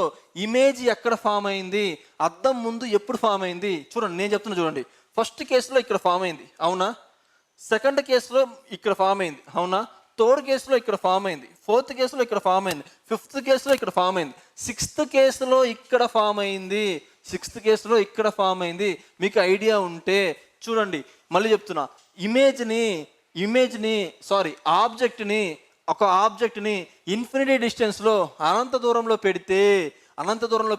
ఇమేజ్ ఎక్కడ ఫామ్ అయింది? అద్దం ముందు ఎప్పుడు ఫామ్ అయింది? చూడండి, నేను చెప్తున్నా చూడండి. ఫస్ట్ కేసులో ఇక్కడ ఫామ్ అయింది, అవునా? సెకండ్ కేసులో ఇక్కడ ఫామ్ అయింది, అవునా? థర్డ్ కేసులో ఇక్కడ ఫామ్ అయింది, ఫోర్త్ కేసులో ఇక్కడ ఫామ్ అయింది, ఫిఫ్త్ కేసులో ఇక్కడ ఫామ్ అయింది, సిక్స్త్ కేసులో ఇక్కడ ఫామ్ అయింది. మీకు ఐడియా ఉంటే చూడండి. మళ్ళీ చెప్తున్నా, ఆబ్జెక్ట్ని ఇన్ఫినిటీ డిస్టెన్స్లో అనంత దూరంలో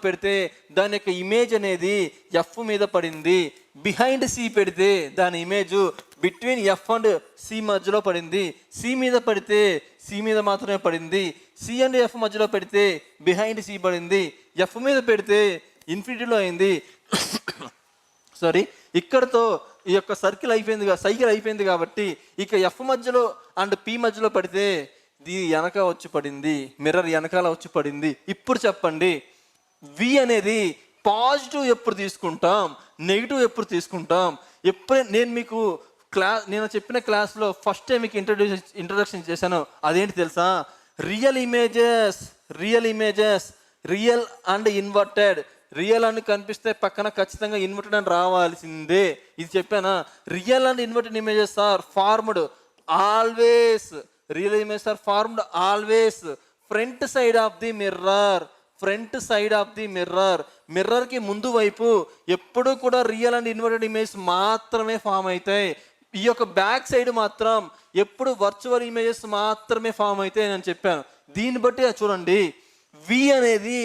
పెడితే దాని యొక్క ఇమేజ్ అనేది ఎఫ్ మీద పడింది. బిహైండ్ సి పెడితే దాని image between F and C మధ్యలో పడింది. సి మీద పడితే సి మీద మాత్రమే పడింది. సి అండ్ ఎఫ్ మధ్యలో పెడితే బిహైండ్ సి పడింది. ఎఫ్ మీద పెడితే ఇన్ఫినిటీలో అయింది. సారీ, ఇక్కడతో ఈ యొక్క సైకిల్ అయిపోయింది కాబట్టి ఇక ఎఫ్ మధ్యలో అండ్ పి మధ్యలో పడితే దీని వెనక వచ్చి పడింది, మిర్రర్ వెనకాల వచ్చి పడింది. ఇప్పుడు చెప్పండి, వి అనేది పాజిటివ్ ఎప్పుడు తీసుకుంటాం, నెగిటివ్ ఎప్పుడు తీసుకుంటాం? నేను చెప్పిన క్లాస్లో ఫస్ట్ టైం మీకు ఇంట్రొడక్షన్ చేశాను. అదేంటి తెలుసా? Real images, real and inverted. Real అని కనిపిస్తే పక్కన ఖచ్చితంగా ఇన్వర్టెడ్ అని రావాల్సిందే. ఇది చెప్పానా? Real and inverted images are formed always front side of the mirror. మిర్రర్కి ముందు వైపు ఎప్పుడు కూడా రియల్ అండ్ ఇన్వర్టెడ్ ఇమేజ్ మాత్రమే ఫామ్ అవుతాయి. ఈ యొక్క బ్యాక్ సైడ్ మాత్రం ఎప్పుడు వర్చువల్ ఇమేజెస్ మాత్రమే ఫామ్ అవుతాయి అని చెప్పాను. దీన్ని బట్టి చూడండి, వి అనేది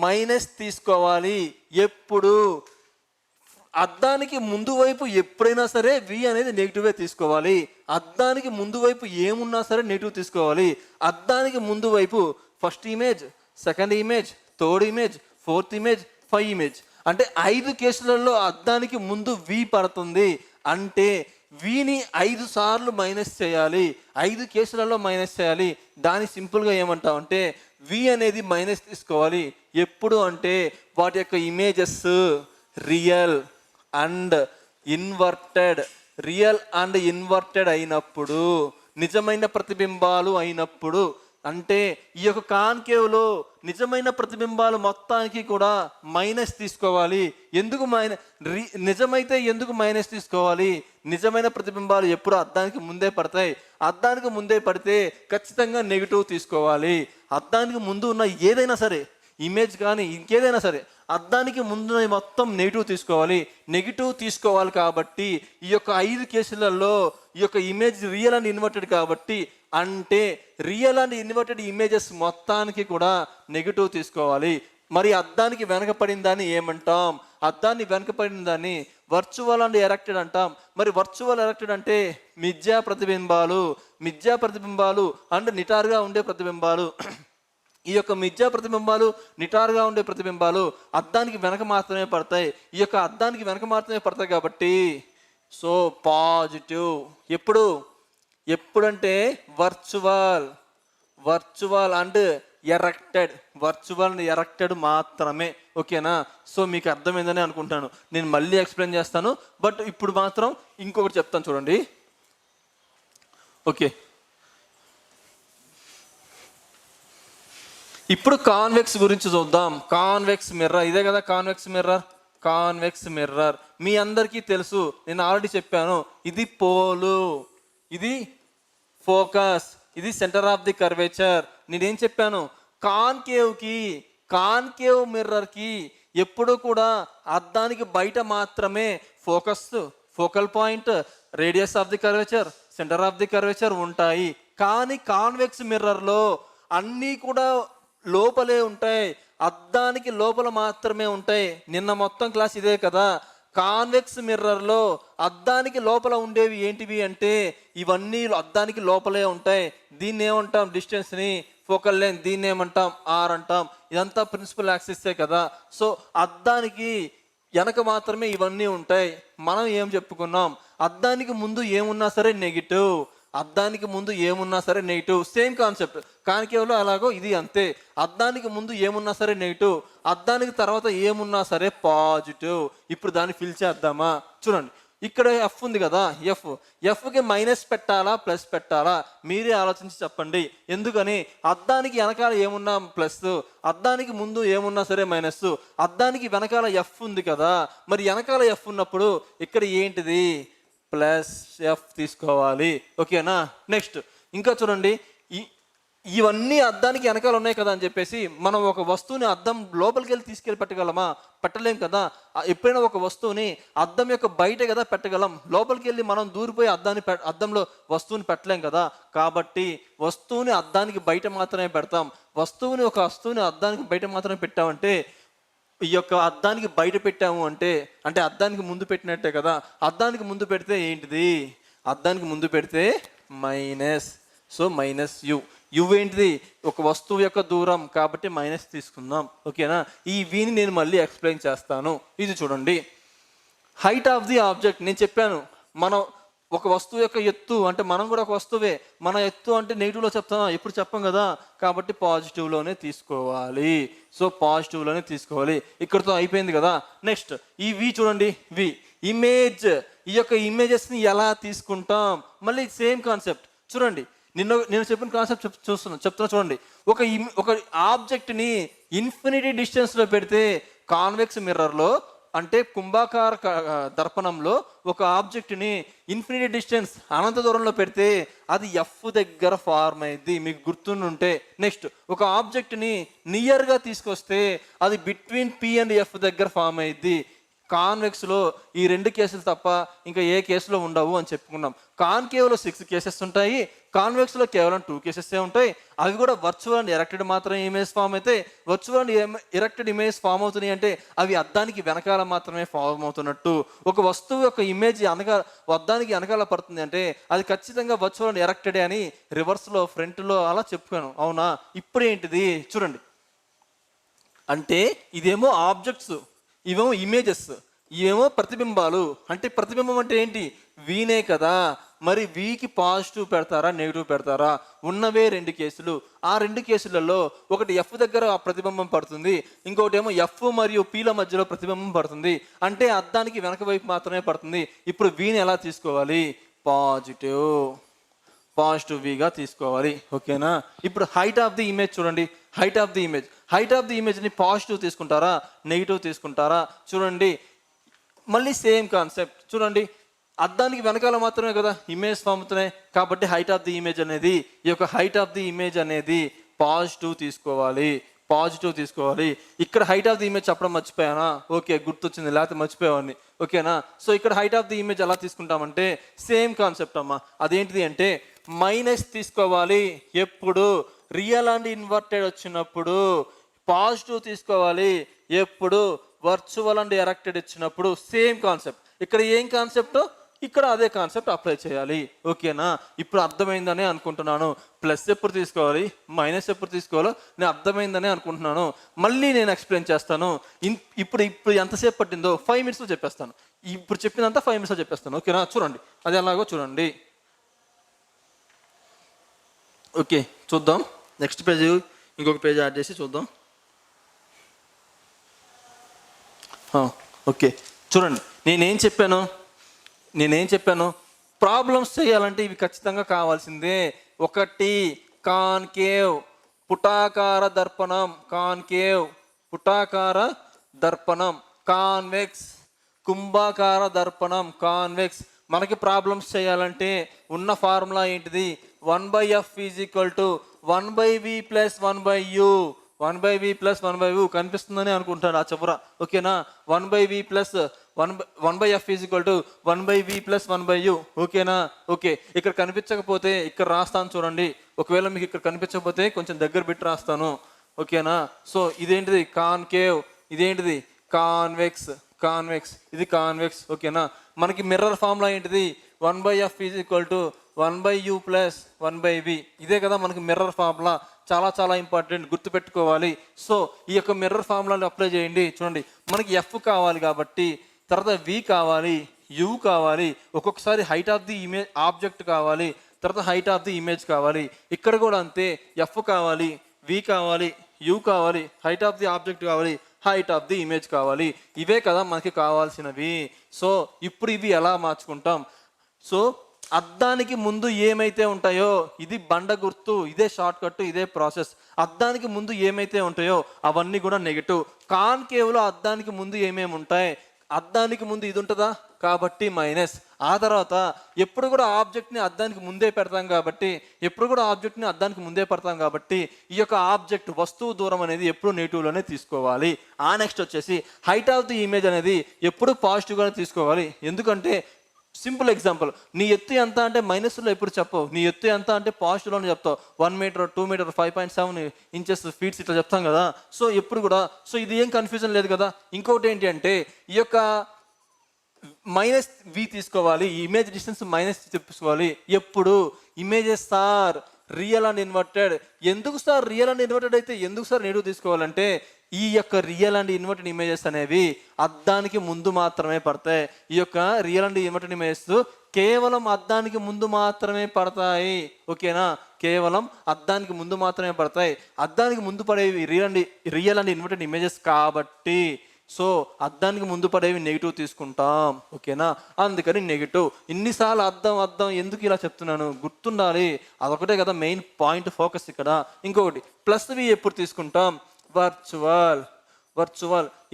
మైనస్ తీసుకోవాలి. ఎప్పుడు అద్దానికి ముందు వైపు ఎప్పుడైనా సరే వి అనేది నెగిటివే తీసుకోవాలి. అద్దానికి ముందు వైపు ఏమున్నా సరే నెగిటివ్ తీసుకోవాలి. అద్దానికి ముందు వైపు first image, second image, third image, fourth image, 5 image. అంటే 5 కేసులలో అద్దానికి ముందు వి పడుతుంది. అంటే విని 5 సార్లు మైనస్ చేయాలి. 5 కేసులలో మైనస్ చేయాలి. దాన్ని సింపుల్గా ఏమంటామంటే వి అనేది మైనస్ తీసుకోవాలి. ఎప్పుడు అంటే వాటి యొక్క ఇమేజెస్ రియల్ అండ్ ఇన్వర్టెడ్ అయినప్పుడు, నిజమైన ప్రతిబింబాలు అయినప్పుడు. అంటే ఈ యొక్క కాన్కేవ్లో నిజమైన ప్రతిబింబాలు మొత్తానికి కూడా మైనస్ తీసుకోవాలి. నిజమైతే ఎందుకు మైనస్ తీసుకోవాలి? నిజమైన ప్రతిబింబాలు ఎప్పుడు అద్దానికి ముందే పడతాయి. అద్దానికి ముందే పడితే ఖచ్చితంగా నెగిటివ్ తీసుకోవాలి. అద్దానికి ముందు ఉన్న ఏదైనా సరే, ఇమేజ్ కానీ ఇంకేదైనా సరే, అద్దానికి ముందు మొత్తం నెగిటివ్ తీసుకోవాలి కాబట్టి ఈ యొక్క 5 కేసులలో ఈ యొక్క ఇమేజ్ రియల్ అండ్ ఇన్వర్టెడ్ కాబట్టి, అంటే రియల్ అండ్ ఇన్వర్టెడ్ ఇమేజెస్ మొత్తానికి కూడా నెగిటివ్ తీసుకోవాలి. మరి అద్దానికి వెనకపడిన దాన్ని ఏమంటాం? అద్దాన్ని వెనకపడిన దాన్ని వర్చువల్ అండ్ ఎరెక్టెడ్ అంటాం. మరి వర్చువల్ ఎరెక్టెడ్ అంటే మిథ్యా ప్రతిబింబాలు అండ్ నిటారుగా ఉండే ప్రతిబింబాలు. ఈ యొక్క మిథ్యా ప్రతిబింబాలు, నిటారుగా ఉండే ప్రతిబింబాలు అద్దానికి వెనక మాత్రమే పడతాయి. ఈ యొక్క అద్దానికి వెనక మాత్రమే పడతాయి కాబట్టి సో పాజిటివ్. ఎప్పుడంటే virtual and erected, virtual and erected మాత్రమే. ఓకేనా? సో మీకు అర్థమైందని అనుకుంటాను. నేను మళ్ళీ ఎక్స్ప్లెయిన్ చేస్తాను, బట్ ఇప్పుడు మాత్రం ఇంకొకటి చెప్తాను చూడండి. ఓకే, ఇప్పుడు కాన్వెక్స్ గురించి చూద్దాం. కాన్వెక్స్ మిర్రర్, ఇదే కదా కాన్వెక్స్ మిర్రర్. కాన్వెక్స్ మిర్రర్ మీ అందరికీ తెలుసు, నేను ఆల్రెడీ చెప్పాను. ఇది పోలు, ఇది ఫోకస్, ఇది సెంటర్ ఆఫ్ ది కర్వేచర్. నేనేం చెప్పాను, కాన్కేవ్ మిర్రర్కి ఎప్పుడు కూడా అద్దానికి బయట మాత్రమే focal point, radius of the curvature, centre of the curvature ఉంటాయి. కానీ కాన్వెక్స్ మిర్రర్లో అన్నీ కూడా లోపలే ఉంటాయి, అద్దానికి లోపల మాత్రమే ఉంటాయి. నిన్న మొత్తం క్లాస్ ఇదే కదా. కాన్వెక్స్ మిర్రర్లో అద్దానికి లోపల ఉండేవి ఏంటివి అంటే ఇవన్నీ అద్దానికి లోపలే ఉంటాయి. దీన్ని ఏమంటాం, డిస్టెన్స్ని, ఫోకల్ లెంత్, దీన్ని ఏమంటాం, ఆర్ అంటాం. ఇదంతా ప్రిన్సిపల్ యాక్సిస్సే కదా. సో అద్దానికి వెనక మాత్రమే ఇవన్నీ ఉంటాయి. మనం ఏం చెప్పుకున్నాం, అద్దానికి ముందు ఏమున్నా సరే నెగిటివ్, అద్దానికి ముందు ఏమున్నా సరే నెగిటివ్. సేమ్ కాన్సెప్ట్ కాన్కేవ్లో అలాగో ఇది అంతే. అద్దానికి ముందు ఏమున్నా సరే నెగిటివ్, అద్దానికి తర్వాత ఏమున్నా సరే పాజిటివ్. ఇప్పుడు దాన్ని ఫిల్ చేద్దామా? చూడండి, ఇక్కడ ఎఫ్ ఉంది కదా, ఎఫ్కి మైనస్ పెట్టాలా ప్లస్ పెట్టాలా మీరే ఆలోచించి చెప్పండి. ఎందుకని, అద్దానికి వెనకాల ఏమున్నా ప్లస్, అద్దానికి ముందు ఏమున్నా సరే మైనస్, అద్దానికి వెనకాల ఎఫ్ ఉంది కదా, మరి వెనకాల ఎఫ్ ఉన్నప్పుడు ఇక్కడ ఏంటిది, ప్లస్ ఎఫ్ తీసుకోవాలి. ఓకేనా? నెక్స్ట్ ఇంకా చూడండి, ఇవన్నీ అద్దానికి వెనకాల ఉన్నాయి కదా అని చెప్పేసి మనం ఒక వస్తువుని అద్దం లోపలికి వెళ్ళి తీసుకెళ్ళి పెట్టగలమా? పెట్టలేం కదా. ఎప్పుడైనా ఒక వస్తువుని అద్దం యొక్క బయట కదా పెట్టగలం, లోపలికి వెళ్ళి మనం దూరిపోయి అద్దంలో వస్తువుని పెట్టలేం కదా. కాబట్టి వస్తువుని అద్దానికి బయట మాత్రమే పెడతాం. ఒక వస్తువుని అద్దానికి బయట మాత్రమే పెట్టామంటే, ఈ యొక్క అద్దానికి బయట పెట్టాము అంటే అద్దానికి ముందు పెట్టినట్టే కదా. అద్దానికి ముందు పెడితే ఏంటిది, అద్దానికి ముందు పెడితే మైనస్. సో మైనస్ యు ఏంటిది, ఒక వస్తువు యొక్క దూరం కాబట్టి మైనస్ తీసుకుందాం. ఓకేనా? ఈ వీని నేను మళ్ళీ ఎక్స్ప్లెయిన్ చేస్తాను. ఇది చూడండి, హైట్ ఆఫ్ ది ఆబ్జెక్ట్. నేను చెప్పాను, మనం ఒక వస్తువు యొక్క ఎత్తు అంటే మనం కూడా ఒక వస్తువే. మన ఎత్తు అంటే నెగిటివ్లో చెప్తాం, ఎప్పుడు చెప్పం కదా. కాబట్టి పాజిటివ్లోనే తీసుకోవాలి. సో పాజిటివ్లోనే తీసుకోవాలి. ఇక్కడితో అయిపోయింది కదా. నెక్స్ట్ ఈ వి చూడండి, ఇమేజ్. ఈ యొక్క ఇమేజెస్ని ఎలా తీసుకుంటాం, మళ్ళీ సేమ్ కాన్సెప్ట్. చూడండి, నేను చెప్పిన కాన్సెప్ట్ చెప్తున్నా చూడండి. ఒక ఆబ్జెక్ట్ని ఇన్ఫినిటీ డిస్టెన్స్లో పెడితే కాన్వెక్స్ మిర్రర్లో అంటే కుంభాకార దర్పణంలో ఒక ఆబ్జెక్ట్ని ఇన్ఫినిటీ డిస్టెన్స్ అనంత దూరంలో పెడితే అది ఎఫ్ దగ్గర ఫార్మ్ అయింది, మీకు గుర్తుంటే. నెక్స్ట్ ఒక ఆబ్జెక్ట్ని నియర్గా తీసుకొస్తే అది బిట్వీన్ పి అండ్ ఎఫ్ దగ్గర ఫార్మ్ అయింది. కాన్వెక్స్లో ఈ 2 కేసులు తప్ప ఇంకా ఏ కేసులో ఉండవు అని చెప్పుకున్నాం. కాన్కేవ్లో 6 కేసెస్ ఉంటాయి, కాన్వెక్స్లో కేవలం 2 కేసెస్ ఉంటాయి. అవి కూడా వర్చువల్ అండ్ ఎరెక్టెడ్ మాత్రమే ఇమేజ్ ఫామ్ అయితే. Virtual and erected image form అవుతున్నాయి అంటే అవి అద్దానికి వెనకాల మాత్రమే ఫామ్ అవుతున్నట్టు. ఒక వస్తువు యొక్క ఇమేజ్ అద్దానికి వెనకాల పడుతుంది అంటే అది ఖచ్చితంగా వర్చువల్ అండ్ ఎరెక్టెడ్ అని రివర్స్లో ఫ్రంట్లో అలా చెప్పుకోను. అవునా? ఇప్పుడు ఏంటిది చూడండి, అంటే ఇదేమో ఆబ్జెక్ట్స్, ఇవేమో ఇమేజెస్, ఇవేమో ప్రతిబింబాలు. అంటే ప్రతిబింబం అంటే ఏంటి, వీనే కదా. మరి వీకి పాజిటివ్ పెడతారా నెగిటివ్ పెడతారా? ఉన్నవే 2 కేసులు. ఆ 2 కేసులలో ఒకటి ఎఫ్ దగ్గర ప్రతిబింబం పడుతుంది, ఇంకొకటి ఏమో ఎఫ్ మరియు పీల మధ్యలో ప్రతిబింబం పడుతుంది. అంటే అద్దానికి వెనక వైపు మాత్రమే పడుతుంది. ఇప్పుడు వీని ఎలా తీసుకోవాలి, పాజిటివ్ వీగా తీసుకోవాలి. ఓకేనా? ఇప్పుడు హైట్ ఆఫ్ ది ఇమేజ్ చూడండి, హైట్ ఆఫ్ ది ఇమేజ్ని పాజిటివ్ తీసుకుంటారా నెగిటివ్ తీసుకుంటారా? చూడండి, మళ్ళీ సేమ్ కాన్సెప్ట్. చూడండి, అద్దానికి వెనకాల మాత్రమే కదా ఇమేజ్ ఫామ్ అవుతున్నాయి కాబట్టి హైట్ ఆఫ్ ది ఇమేజ్ అనేది, ఈ యొక్క హైట్ ఆఫ్ ది ఇమేజ్ అనేది పాజిటివ్ తీసుకోవాలి. ఇక్కడ హైట్ ఆఫ్ ది ఇమేజ్ చెప్పడం మర్చిపోయానా? ఓకే, గుర్తొచ్చింది, లేకపోతే మర్చిపోయేవాడిని. ఓకేనా? సో ఇక్కడ హైట్ ఆఫ్ ది ఇమేజ్ ఎలా తీసుకుంటామంటే సేమ్ కాన్సెప్ట్ అమ్మా. అదేంటిది అంటే మైనస్ తీసుకోవాలి. ఎప్పుడు రియల్ అండ్ ఇన్వర్టెడ్ వచ్చినప్పుడు పాజిటివ్ తీసుకోవాలి. ఎప్పుడు వర్చువల్ అండ్ ఎరెక్టెడ్ ఇచ్చినప్పుడు సేమ్ కాన్సెప్ట్. ఇక్కడ ఏం కాన్సెప్ట్, ఇక్కడ అదే కాన్సెప్ట్ అప్లై చేయాలి. ఓకేనా? ఇప్పుడు అర్థమైందనే అనుకుంటున్నాను. ప్లస్ ఎప్పుడు తీసుకోవాలి, మైనస్ ఎప్పుడు తీసుకోవాలో నేను అర్థమైందనే అనుకుంటున్నాను. మళ్ళీ నేను ఎక్స్ప్లెయిన్ చేస్తాను. ఇప్పుడు ఎంతసేపు పట్టిందో 5 minutesలో చెప్పేస్తాను. ఇప్పుడు చెప్పినంత 5 minutesలో చెప్పేస్తాను. ఓకేనా? చూడండి, అది ఎలాగో చూడండి. ఓకే, చూద్దాం నెక్స్ట్ పేజ్. ఇంకొక పేజ్ యాడ్ చేసి చూద్దాం. ఓకే, చూడండి నేనేం చెప్పాను ప్రాబ్లమ్స్ చేయాలంటే ఇవి ఖచ్చితంగా కావాల్సిందే. ఒకటి కాన్కేవ్ పుటాకార దర్పణం, కాన్కేవ్ పుటాకార దర్పణం, కాన్వెక్స్ కుంభాకార దర్పణం, కాన్వెక్స్. మనకి ప్రాబ్లమ్స్ చేయాలంటే ఉన్న ఫార్ములా ఏంటిది? 1/f = 1/v + 1/u. 1/v + 1/u కనిపిస్తుందని అనుకుంటాను ఆ చివర. ఓకేనా? 1/v + 1/f = 1/v + 1/u. ఓకేనా? ఓకే, ఇక్కడ కనిపించకపోతే ఇక్కడ రాస్తాను చూడండి. ఒకవేళ మీకు ఇక్కడ కనిపించకపోతే కొంచెం దగ్గర పెట్టి రాస్తాను. ఓకేనా? సో ఇదేంటిది? కాన్కేవ్. ఇదేంటిది? కాన్వెక్స్. ఇది కాన్వెక్స్. ఓకేనా? మనకి మిర్రర్ ఫార్ములా ఏంటిది? 1/f = 1/u + 1/v. ఇదే కదా మనకి మిర్రర్ ఫార్ములా. చాలా ఇంపార్టెంట్, గుర్తుపెట్టుకోవాలి. సో ఈ యొక్క మిర్రర్ ఫార్ములాని అప్లై చేయండి. చూడండి, మనకి ఎఫ్ కావాలి కాబట్టి, తర్వాత వి కావాలి, యు కావాలి, ఒక్కొక్కసారి height of the image object కావాలి, తర్వాత హైట్ ఆఫ్ ది ఇమేజ్ కావాలి. ఇక్కడ కూడా అంతే, ఎఫ్ కావాలి, వి కావాలి, యు కావాలి, హైట్ ఆఫ్ ది ఆబ్జెక్ట్ కావాలి, హైట్ ఆఫ్ ది ఇమేజ్ కావాలి. ఇవే కదా మనకి కావాల్సినవి. సో ఇప్పుడు ఇవి ఎలా మార్చుకుంటాం? సో అద్దానికి ముందు ఏమైతే ఉంటాయో, ఇది బండ గుర్తు, ఇదే షార్ట్ కట్, ఇదే ప్రాసెస్. అద్దానికి ముందు ఏమైతే ఉంటాయో అవన్నీ కూడా నెగిటివ్. కాన్కేవ్లో అద్దానికి ముందు ఏమేమి ఉంటాయి? అద్దానికి ముందు ఇది ఉంటుందా కాబట్టి మైనస్. ఆ తర్వాత ఎప్పుడు కూడా ఆబ్జెక్ట్ని అద్దానికి ముందే పెడతాం కాబట్టి, ఈ యొక్క ఆబ్జెక్ట్ వస్తువు దూరం అనేది ఎప్పుడు నెగిటివ్లోనే తీసుకోవాలి. ఆ నెక్స్ట్ వచ్చేసి హైట్ ఆఫ్ ది ఇమేజ్ అనేది ఎప్పుడు పాజిటివ్గానే తీసుకోవాలి. ఎందుకంటే సింపుల్ ఎగ్జాంపుల్, నీ ఎత్తు ఎంత అంటే మైనస్లో ఎప్పుడు చెప్పవు, నీ ఎత్తు ఎంత అంటే పాజిటివ్లోనే చెప్తావు. 1 మీటర్, 2 మీటర్, 5.7 ఇంచెస్, ఫీట్స్ ఇట్లా చెప్తాం కదా. సో ఎప్పుడు కూడా ఇది ఏం కన్ఫ్యూజన్ లేదు కదా. ఇంకొకటి ఏంటి అంటే ఈ యొక్క -v తీసుకోవాలి, ఈ ఇమేజ్ డిస్టెన్స్ మైనస్ తీసుకోవాలి. ఎప్పుడు images are real and inverted. ఎందుకు సార్ రియల్ అండ్ ఇన్వర్టెడ్ అయితే ఎందుకు సార్ నెగిటివ్ తీసుకోవాలంటే, ఈ యొక్క రియల్ అండ్ ఇన్వర్టెడ్ ఇమేజెస్ అనేవి అద్దానికి ముందు మాత్రమే పడతాయి. ఈ యొక్క రియల్ అండ్ ఇన్వర్టెడ్ ఇమేజెస్ కేవలం అద్దానికి ముందు మాత్రమే పడతాయి. ఓకేనా? కేవలం అద్దానికి ముందు మాత్రమే పడతాయి. అద్దానికి ముందు పడేవి రియల్ అండ్ ఇన్వర్టెడ్ ఇమేజెస్ కాబట్టి, సో అద్దానికి ముందు పడేవి నెగిటివ్ తీసుకుంటాం. ఓకేనా? అందుకని నెగిటివ్. ఇన్నిసార్లు అద్దం ఎందుకు ఇలా చెప్తున్నాను, గుర్తుండాలి. అదొకటే కదా మెయిన్ పాయింట్, ఫోకస్ ఇక్కడ. ఇంకొకటి +v ఎప్పుడు తీసుకుంటాం? వర్చువల్.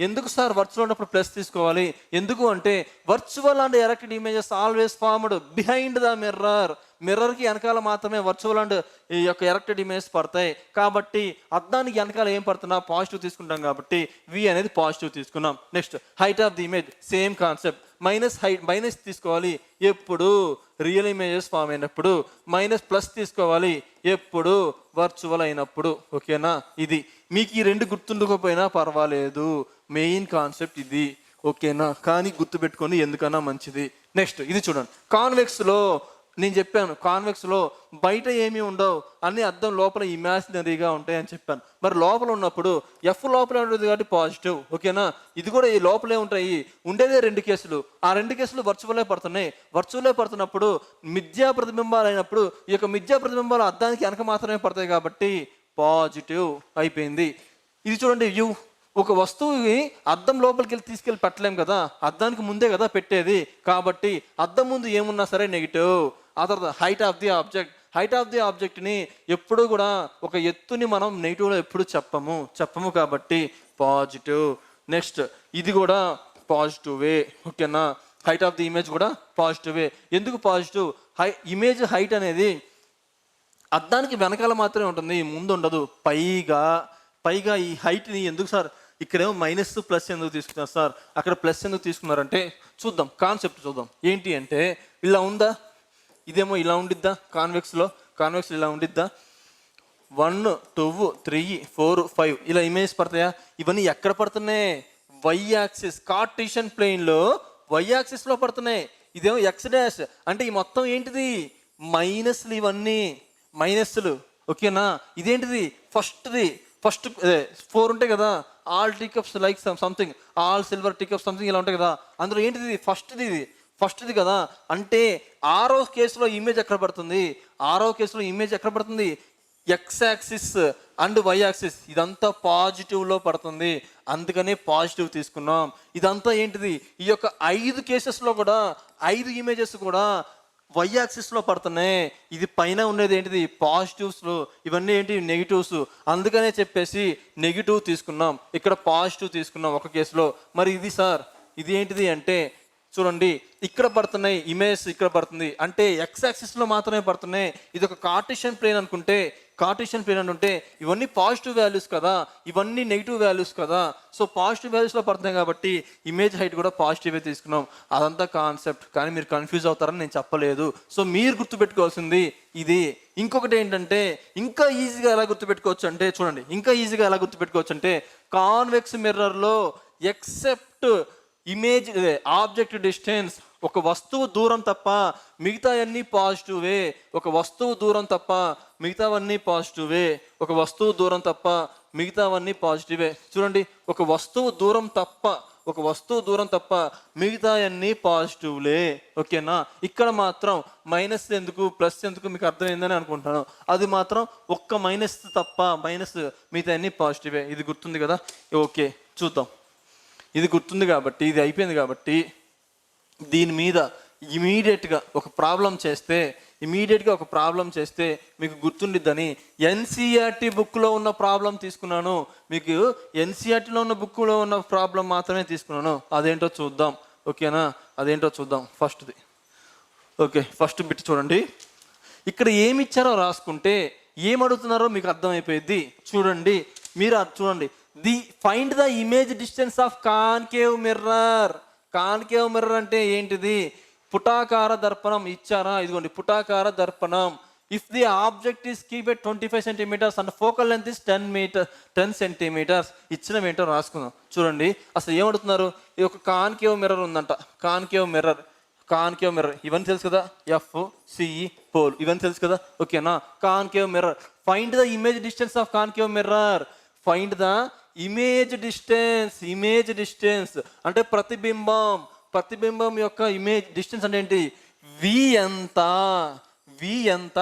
ఎందుకు సార్ వర్చువల్ ఉన్నప్పుడు ప్లస్ తీసుకోవాలి? ఎందుకు అంటే virtual and erected images always formed behind the మిర్రర్కి వెనకాల మాత్రమే వర్చువల్ అండ్ ఈ యొక్క ఎరెక్టెడ్ ఇమేజెస్ పడతాయి. కాబట్టి అద్దానికి వెనకాల ఏం పడుతున్నా పాజిటివ్ తీసుకుంటాం కాబట్టి వి అనేది పాజిటివ్ తీసుకున్నాం. Next height of the image, same concept. Minus తీసుకోవాలి ఎప్పుడు రియల్ ఇమేజెస్ ఫామ్ అయినప్పుడు, ++ తీసుకోవాలి ఎప్పుడు వర్చువల్ అయినప్పుడు. ఓకేనా? ఇది మీకు ఈ రెండు గుర్తుండకపోయినా పర్వాలేదు, మెయిన్ కాన్సెప్ట్ ఇది. ఓకేనా? కానీ గుర్తుపెట్టుకొని ఎందుకన్నా మంచిది. నెక్స్ట్ ఇది చూడండి, కాన్వెక్స్లో నేను చెప్పాను, కాన్వెక్స్లో బయట ఏమీ ఉండవు, అన్ని అద్దం లోపల ఇమాజినరీగా ఉంటాయి అని చెప్పాను. మరి లోపల ఉన్నప్పుడు ఎఫ్ లోపలే ఉంటుంది కాబట్టి పాజిటివ్. ఓకేనా? ఇది కూడా ఈ లోపలే ఉంటాయి. ఉండేదే 2 కేసులు, ఆ 2 కేసులు వర్చువలే పడుతున్నాయి. వర్చువలే పడుతున్నప్పుడు మిథ్యా ప్రతిబింబాలు అయినప్పుడు ఈ యొక్క మిథ్యా ప్రతిబింబాలు అద్దానికి వెనక మాత్రమే పడతాయి కాబట్టి పాజిటివ్ అయిపోయింది. ఇది చూడండి, ఒక వస్తువుని అద్దం లోపలికి తీసుకెళ్ళి పెట్టలేం కదా, అద్దానికి ముందే కదా పెట్టేది. కాబట్టి అద్దం ముందు ఏమున్నా సరే నెగిటివ్. ఆ తర్వాత హైట్ ఆఫ్ ది ఆబ్జెక్ట్ని ఎప్పుడు కూడా ఒక ఎత్తుని మనం నెగిటివ్లో ఎప్పుడు చెప్పము కాబట్టి పాజిటివ్. నెక్స్ట్ ఇది కూడా పాజిటివే. ఓకేనా? హైట్ ఆఫ్ ది ఇమేజ్ కూడా పాజిటివే. ఎందుకు పాజిటివ్? ఇమేజ్ హైట్ అనేది అద్దానికి వెనకాల మాత్రమే ఉంటుంది, ముందు ఉండదు. పైగా ఈ హైట్ని ఎందుకు సార్ ఇక్కడేమో -++ ఎందుకు తీసుకున్నారు సార్, అక్కడ ప్లస్ ఎందుకు తీసుకున్నారంటే చూద్దాం, కాన్సెప్ట్ చూద్దాం. ఏంటి అంటే ఇలా ఉందా, ఇదేమో ఇలా ఉండిద్దా, కాన్వెక్స్ ఇలా ఉండిద్దా, 1 2 3 4 5 ఇలా ఇమేజ్ పడతాయా? ఇవన్నీ ఎక్కడ పడుతున్నాయి? వై యాక్సిస్, కార్టీషియన్ ప్లేన్లో వై యాక్సిస్లో పడుతున్నాయి. ఇదేమో x' అంటే ఈ మొత్తం ఏంటిది? మైనస్లు, ఇవన్నీ మైనస్లు. ఓకేనా? ఇదేంటిది? ఫస్ట్ 4 ఉంటాయి కదా, all tea cups like something, all silver tea cups something ఇలా ఉంటాయి కదా. అందులో ఏంటిది? ఫస్ట్ది కదా. అంటే 6వ కేసులో ఇమేజ్ ఎక్కడ పడుతుంది? X axis and Y axis ఇదంతా పాజిటివ్లో పడుతుంది, అందుకనే పాజిటివ్ తీసుకున్నాం. ఇదంతా ఏంటిది, ఈ యొక్క 5 కేసెస్లో కూడా 5 ఇమేజెస్ కూడా వై యాక్సిస్లో పడుతున్నాయి. ఇది పైన ఉండేది ఏంటిది పాజిటివ్స్లో, ఇవన్నీ ఏంటి నెగిటివ్స్, అందుకనే చెప్పేసి నెగిటివ్ తీసుకున్నాం, ఇక్కడ పాజిటివ్ తీసుకున్నాం ఒక కేసులో. మరి ఇది సార్ ఇది ఏంటిది అంటే చూడండి, ఇక్కడ పడుతున్నాయి ఇమేజ్, ఇక్కడ పడుతుంది అంటే ఎక్స్ యాక్సిస్లో మాత్రమే పడుతున్నాయి. ఇది ఒక కార్టేషియన్ ప్లేన్ అనుకుంటే, కార్టేషియన్ ప్లేన్ అనుకుంటే ఇవన్నీ పాజిటివ్ వాల్యూస్ కదా, ఇవన్నీ నెగిటివ్ వాల్యూస్ కదా. సో పాజిటివ్ వాల్యూస్లో పడుతున్నాయి కాబట్టి ఇమేజ్ హైట్ కూడా పాజిటివే తీసుకున్నాం. అదంతా కాన్సెప్ట్, కానీ మీరు కన్ఫ్యూజ్ అవుతారని నేను చెప్పలేదు. సో మీరు గుర్తుపెట్టుకోవాల్సింది ఇది. ఇంకొకటి ఏంటంటే ఇంకా ఈజీగా ఎలా గుర్తుపెట్టుకోవచ్చు అంటే చూడండి, ఇంకా ఈజీగా ఎలా గుర్తుపెట్టుకోవచ్చు అంటే కాన్వెక్స్ మిర్రర్లో ఎక్సెప్ట్ ఇమేజ్ ఆబ్జెక్ట్ డిస్టెన్స్, ఒక వస్తువు దూరం తప్ప మిగతావన్నీ పాజిటివే, ఒక వస్తువు దూరం తప్ప మిగతావన్నీ పాజిటివే, ఒక వస్తువు దూరం తప్ప మిగతావన్నీ పాజిటివే. చూడండి, ఒక వస్తువు దూరం తప్ప, ఒక వస్తువు దూరం తప్ప మిగతా అన్నీ పాజిటివ్లే. ఓకేనా, ఇక్కడ మాత్రం మైనస్ ఎందుకు ప్లస్ ఎందుకు మీకు అర్థమైందని అనుకుంటాను. అది మాత్రం ఒక్క మైనస్ తప్ప మైనస్ మిగతా అన్నీ పాజిటివే. ఇది గుర్తుంది కదా, ఓకే చూద్దాం. ఇది గుర్తుంది కాబట్టి, ఇది అయిపోయింది కాబట్టి దీని మీద ఇమీడియట్గా ఒక ప్రాబ్లం చేస్తే మీకు గుర్తుండిద్దని ఎన్సీఆర్టీ బుక్లో ఉన్న ప్రాబ్లం తీసుకున్నాను. మీకు ఎన్సీఆర్టీలో ఉన్న బుక్లో ఉన్న ప్రాబ్లం మాత్రమే తీసుకున్నాను. అదేంటో చూద్దాం. ఓకేనా, అదేంటో చూద్దాం. ఫస్ట్ది ఓకే, ఫస్ట్ బిట్ చూడండి. ఇక్కడ ఏమి ఇచ్చారో రాసుకుంటే ఏమడుగుతున్నారో మీకు అర్థమైపోయింది. చూడండి, మీరు చూడండి, find the image distance of concave mirror. Concave mirror అంటే ఏంటిది, పుటాకార దర్పణం ఇచ్చారా, ఇదిగోండి పుటాకార దర్పణం. If the object is keep at 25 centimetres and focal length is 10 centimetres. ఇచ్చిన ఏంటో రాసుకుందాం. చూడండి అసలు ఏమడుగుతున్నారు, ఇది ఒక కాన్కేవ్ మిర్రర్ ఉందంట. కాన్కేవ్ మిర్రర్ ఇవన్నీ తెలుసు కదా, ఎఫ్ సిఈ పోల్ ఇవన్నీ తెలుసు కదా. ఓకేనా, concave mirror, find the image distance of concave mirror. Find the image distance అంటే ప్రతిబింబం యొక్క ఇమేజ్ డిస్టెన్స్ అంటే ఏంటి, వి ఎంత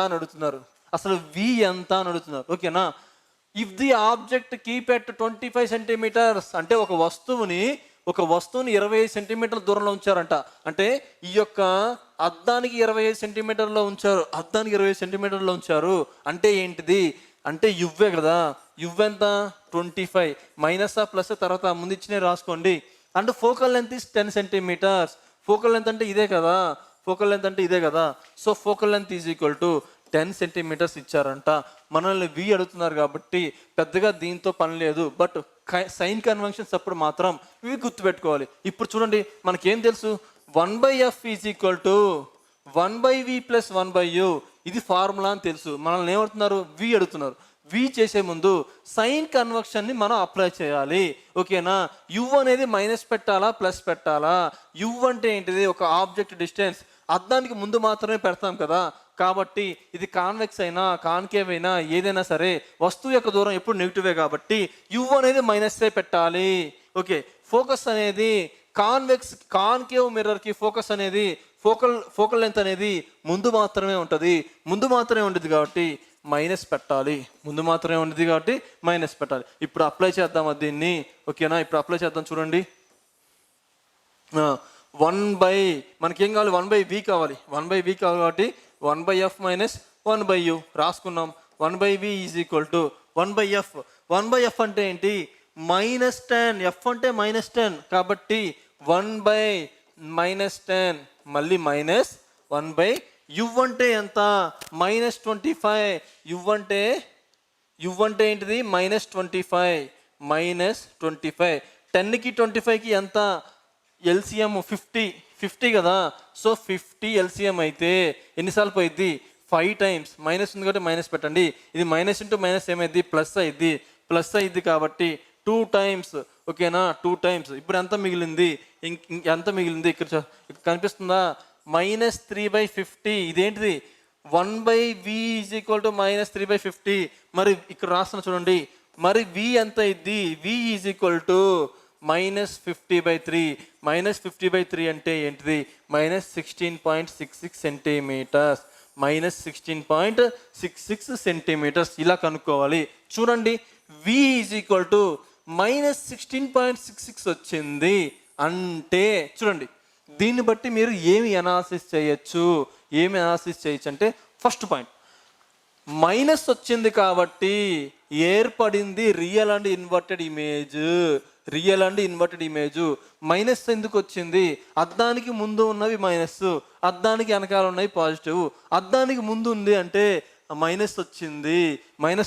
అని అడుగుతున్నారు. అసలు వి ఎంత అని అడుగుతున్నారు. ఓకేనా, if the object keep at 25 centimetres అంటే ఒక వస్తువుని 25 సెంటీమీటర్ల దూరంలో ఉంచారంట. అంటే ఈ యొక్క అద్దానికి 25 సెంటీమీటర్లో ఉంచారు. అంటే ఏంటిది అంటే యువ్వే కదా, యువ్వెంత 25 మైనస్ ఆ ప్లస్ తర్వాత ముందు ఇచ్చినే రాసుకోండి. And focal length is 10 centimetres. Focal length అంటే ఇదే కదా. So focal length is equal to 10 centimetres ఇచ్చారంట. మనల్ని వి అడుగుతున్నారు కాబట్టి పెద్దగా దీంతో పని లేదు. బట్ సైన్ కన్వెన్షన్స్ అప్పుడు మాత్రం ఇవి గుర్తుపెట్టుకోవాలి. ఇప్పుడు చూడండి, మనకేం తెలుసు, 1/f is equal to 1/v + 1/u. ఇది ఫార్ములా అని తెలుసు. మనల్ని ఏమడుతున్నారు, వి అడుగుతున్నారు. వి చేసే ముందు సైన్ కన్వెన్షన్ని మనం అప్లై చేయాలి. ఓకేనా, యు అనేది మైనస్ పెట్టాలా ప్లస్ పెట్టాలా. యు అంటే ఏంటిది, ఒక ఆబ్జెక్ట్ డిస్టెన్స్, అద్దానికి ముందు మాత్రమే పెడతాం కదా. కాబట్టి ఇది కాన్వెక్స్ అయినా కాన్కేవ్ అయినా ఏదైనా సరే వస్తువు యొక్క దూరం ఎప్పుడు నెగిటివే కాబట్టి యు అనేది మైనస్సే పెట్టాలి. ఓకే, ఫోకస్ అనేది కాన్కేవ్ మిర్రర్కి ఫోకస్ అనేది ఫోకల్ లెంత్ అనేది ముందు మాత్రమే ఉంటుంది కాబట్టి మైనస్ పెట్టాలి. ఇప్పుడు అప్లై చేద్దాం దీన్ని. ఓకేనా, ఇప్పుడు అప్లై చేద్దాం. చూడండి, మనకేం కావాలి, 1/v కావాలి. 1/v కావాలి కాబట్టి 1/f - 1/u రాసుకున్నాం. 1/v is equal to 1/f. 1/f అంటే ఏంటి, -10. f అంటే -10 కాబట్టి 1/-10 మళ్ళీ -1/u అంటే ఎంత, -25. యు అంటే ఏంటిది, -25. 10కి 25కి ఎంత, ఎల్సిఎం 50 కదా. సో 50 ఎల్సిఎం అయితే ఎన్నిసార్లు పోయిద్ది, 5 టైమ్స్. మైనస్ ఉంది కాబట్టి మైనస్ పెట్టండి. ఇది మైనస్ ఇంటూ మైనస్ ఏమైంది, ప్లస్ అయింది కాబట్టి 2 టైమ్స్. ఓకేనా, 2 టైమ్స్. ఇప్పుడు ఎంత మిగిలింది, ఇక్కడ కనిపిస్తుందా, -3/50. ఇదేంటిది, 1/v ఈజ్ ఈక్వల్ టు -3/50. మరి ఇక్కడ రాస్తున్నా చూడండి, మరి v ఎంత అయింది, v ఈజ్ ఈక్వల్ టు -50/3. -50/3 అంటే ఏంటిది, -16.66 సెంటీమీటర్స్. -16.66 సెంటీమీటర్స్ ఇలా కనుక్కోవాలి. చూడండి v -16.66 వచ్చింది అంటే చూడండి దీన్ని బట్టి మీరు ఏమి అనాలిసిస్ చేయొచ్చు అంటే ఫస్ట్ పాయింట్ మైనస్ వచ్చింది కాబట్టి ఏర్పడింది real and inverted image. Minus ఎందుకు వచ్చింది? అద్దానికి ముందు ఉన్నవి మైనస్, అద్దానికి వెనకాల ఉన్నవి పాజిటివ్. అద్దానికి ముందు ఉంది అంటే మైనస్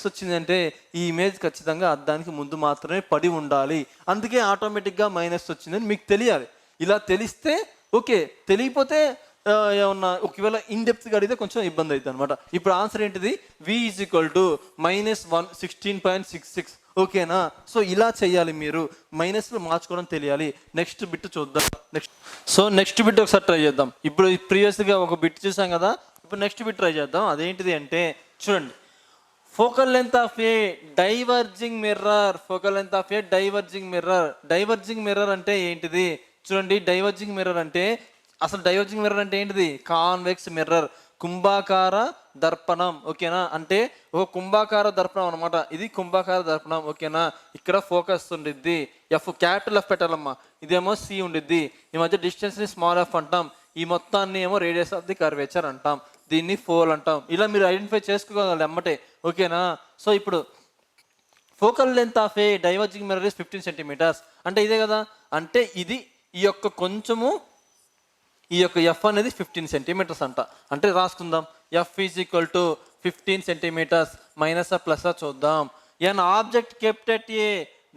వచ్చింది అంటే ఈ ఇమేజ్ ఖచ్చితంగా అద్దానికి ముందు మాత్రమే పడి ఉండాలి. అందుకే ఆటోమేటిక్గా మైనస్ వచ్చిందని మీకు తెలియాలి. ఇలా తెలిస్తే ఓకే, తెలియకపోతే ఏమన్నా ఒకవేళ ఇన్డెప్త్గా అడిగితే కొంచెం ఇబ్బంది అవుతుంది అనమాట. ఇప్పుడు ఆన్సర్ ఏంటిది? v -16.66. ఓకేనా? సో ఇలా చేయాలి, మీరు మైనస్లో మార్చుకోవడం తెలియాలి. నెక్స్ట్ బిట్ చూద్దాం. నెక్స్ట్ బిట్ ఒకసారి ట్రై చేద్దాం. ఇప్పుడు ప్రీవియస్గా ఒక బిట్ చూసాం కదా, ఇప్పుడు నెక్స్ట్ బిట్ ట్రై చేద్దాం. అదేంటిది అంటే చూడండి, focal length of a diverging mirror అంటే ఏంటిది? చూడండి డైవర్జింగ్ మిర్రర్ అంటే ఏంటిది? కాన్వెక్స్ మిర్రర్, కుంభాకార దర్పణం. ఓకేనా? అంటే ఒక కుంభాకార దర్పణం అనమాట. ఇది కుంభాకార దర్పణం. ఓకేనా? ఇక్కడ ఫోకస్ ఉండిద్ది, క్యాపిటల్ ఎఫ్ పెట్టాలమ్మా. ఇదేమో సి ఉండిద్ది. ఈ మధ్య డిస్టెన్స్ని స్మాల్ ఎఫ్ అంటాం, ఈ మొత్తాన్ని ఏమో రేడియస్ ఆఫ్ ది కర్వేచర్ అంటాం, దీన్ని ఫోల్ అంటాం. ఇలా మీరు ఐడెంటిఫై చేసుకోగలరు ఎమ్మటే. ఓకేనా? సో ఇప్పుడు focal length of a diverging mirror is 15 centimetres అంటే ఇదే కదా. అంటే ఇది ఈ యొక్క ఎఫ్ అనేది 15 సెంటీమీటర్స్ అంట. అంటే రాసుకుందాం, f is equal to 15 centimetres minus plus చూద్దాం. An object kept at a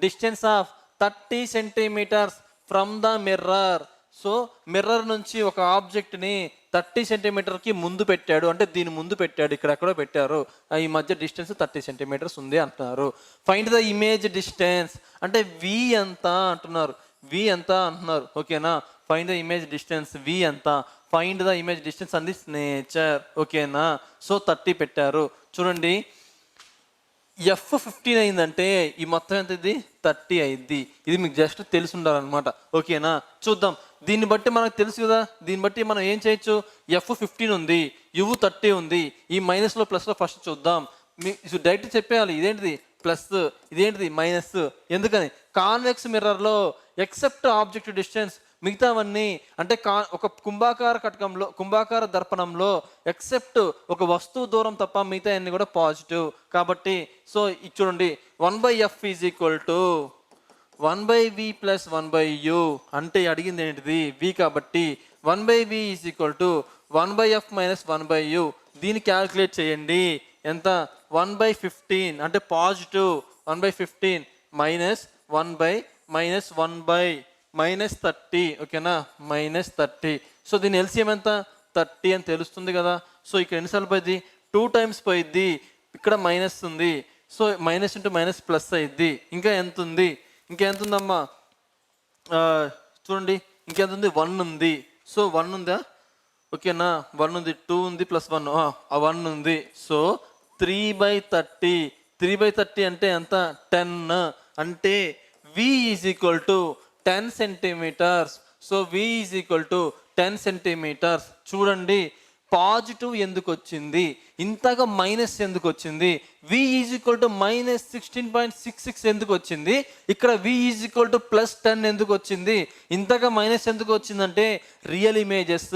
distance of 30 centimetres from the mirror. So mirror నుంచి ఒక ఆబ్జెక్ట్ని 30 సెంటీమీటర్కి ముందు పెట్టాడు, అంటే దీని ముందు పెట్టాడు, ఇక్కడ ఎక్కడో పెట్టారు. ఈ మధ్య డిస్టెన్స్ 30 సెంటీమీటర్స్ ఉంది అంటున్నారు. ఫైండ్ ద ఇమేజ్ డిస్టెన్స్ అంటే వి ఎంత అంటున్నారు. ఓకేనా? ఫైండ్ ద ఇమేజ్ డిస్టెన్స్ వి ఎంత, find the image distance and this nature. ఓకేనా? సో 30 పెట్టారు. చూడండి ఎఫ్ 15 అయిందంటే ఈ మొత్తం ఎంత ఇది 30 అయింది. ఇది మీకు జస్ట్ తెలిసి ఉండాలన్నమాట. ఓకేనా? చూద్దాం. దీన్ని బట్టి మనకు తెలుసు కదా, దీన్ని బట్టి మనం ఏం చేయొచ్చు? ఎఫ్ 15 ఉంది, యువ్ 30 ఉంది, ఈ మైనస్లో ప్లస్లో ఫస్ట్ చూద్దాం. మీ డైరెక్ట్ చెప్పేయాలి, ఇదేంటిది ప్లస్, ఇదేంటిది మైనస్. ఎందుకని? కాన్వెక్స్ మిర్రర్లో ఎక్సెప్ట్ ఆబ్జెక్ట్ డిస్టెన్స్ మిగతావన్నీ అంటే ఒక కుంభాకార దర్పణంలో ఎక్సెప్ట్ ఒక వస్తువు దూరం తప్ప మిగతా అన్ని కూడా పాజిటివ్. కాబట్టి సో ఇది చూడండి 1/f is equal to 1/v plus 1/u అంటే అడిగింది ఏంటిది? v కాబట్టి 1/v is equal to 1/f minus 1/u. దీన్ని క్యాల్కులేట్ చేయండి. ఎంత? 1/15 అంటే పాజిటివ్ 1/15 మైనస్ 1/-30. ఓకేనా? -30. సో దీని ఎల్సిఎం ఎంత? 30 అని తెలుస్తుంది కదా. సో ఇక్కడ ఎన్నిసార్లు పోయింది? 2 టైమ్స్ పోయిద్ది. ఇక్కడ మైనస్ ఉంది, so minus into minus plus అయింది. ఇంకా ఎంత ఉందమ్మా? చూడండి ఇంకెంత ఉంది? 1 ఉంది. సో 1 ఉందా? ఓకేనా? 1 ఉంది, 2 ఉంది ప్లస్ 1, 1 ఉంది. సో 3/30. 3/30 అంటే ఎంత? 10. అంటే v is equal to 10 centimetres. So v is equal to 10 centimetres. చూడండి పాజిటివ్ ఎందుకు వచ్చింది, ఇంతగా మైనస్ ఎందుకు వచ్చింది? v ఈజ్ ఈక్వల్ టు -16.66 ఎందుకు వచ్చింది? ఇక్కడ v ఈజ్ ఈక్వల్ టు +10 ఎందుకు వచ్చింది? ఇంతగా మైనస్ ఎందుకు వచ్చిందంటే రియల్ ఇమేజెస్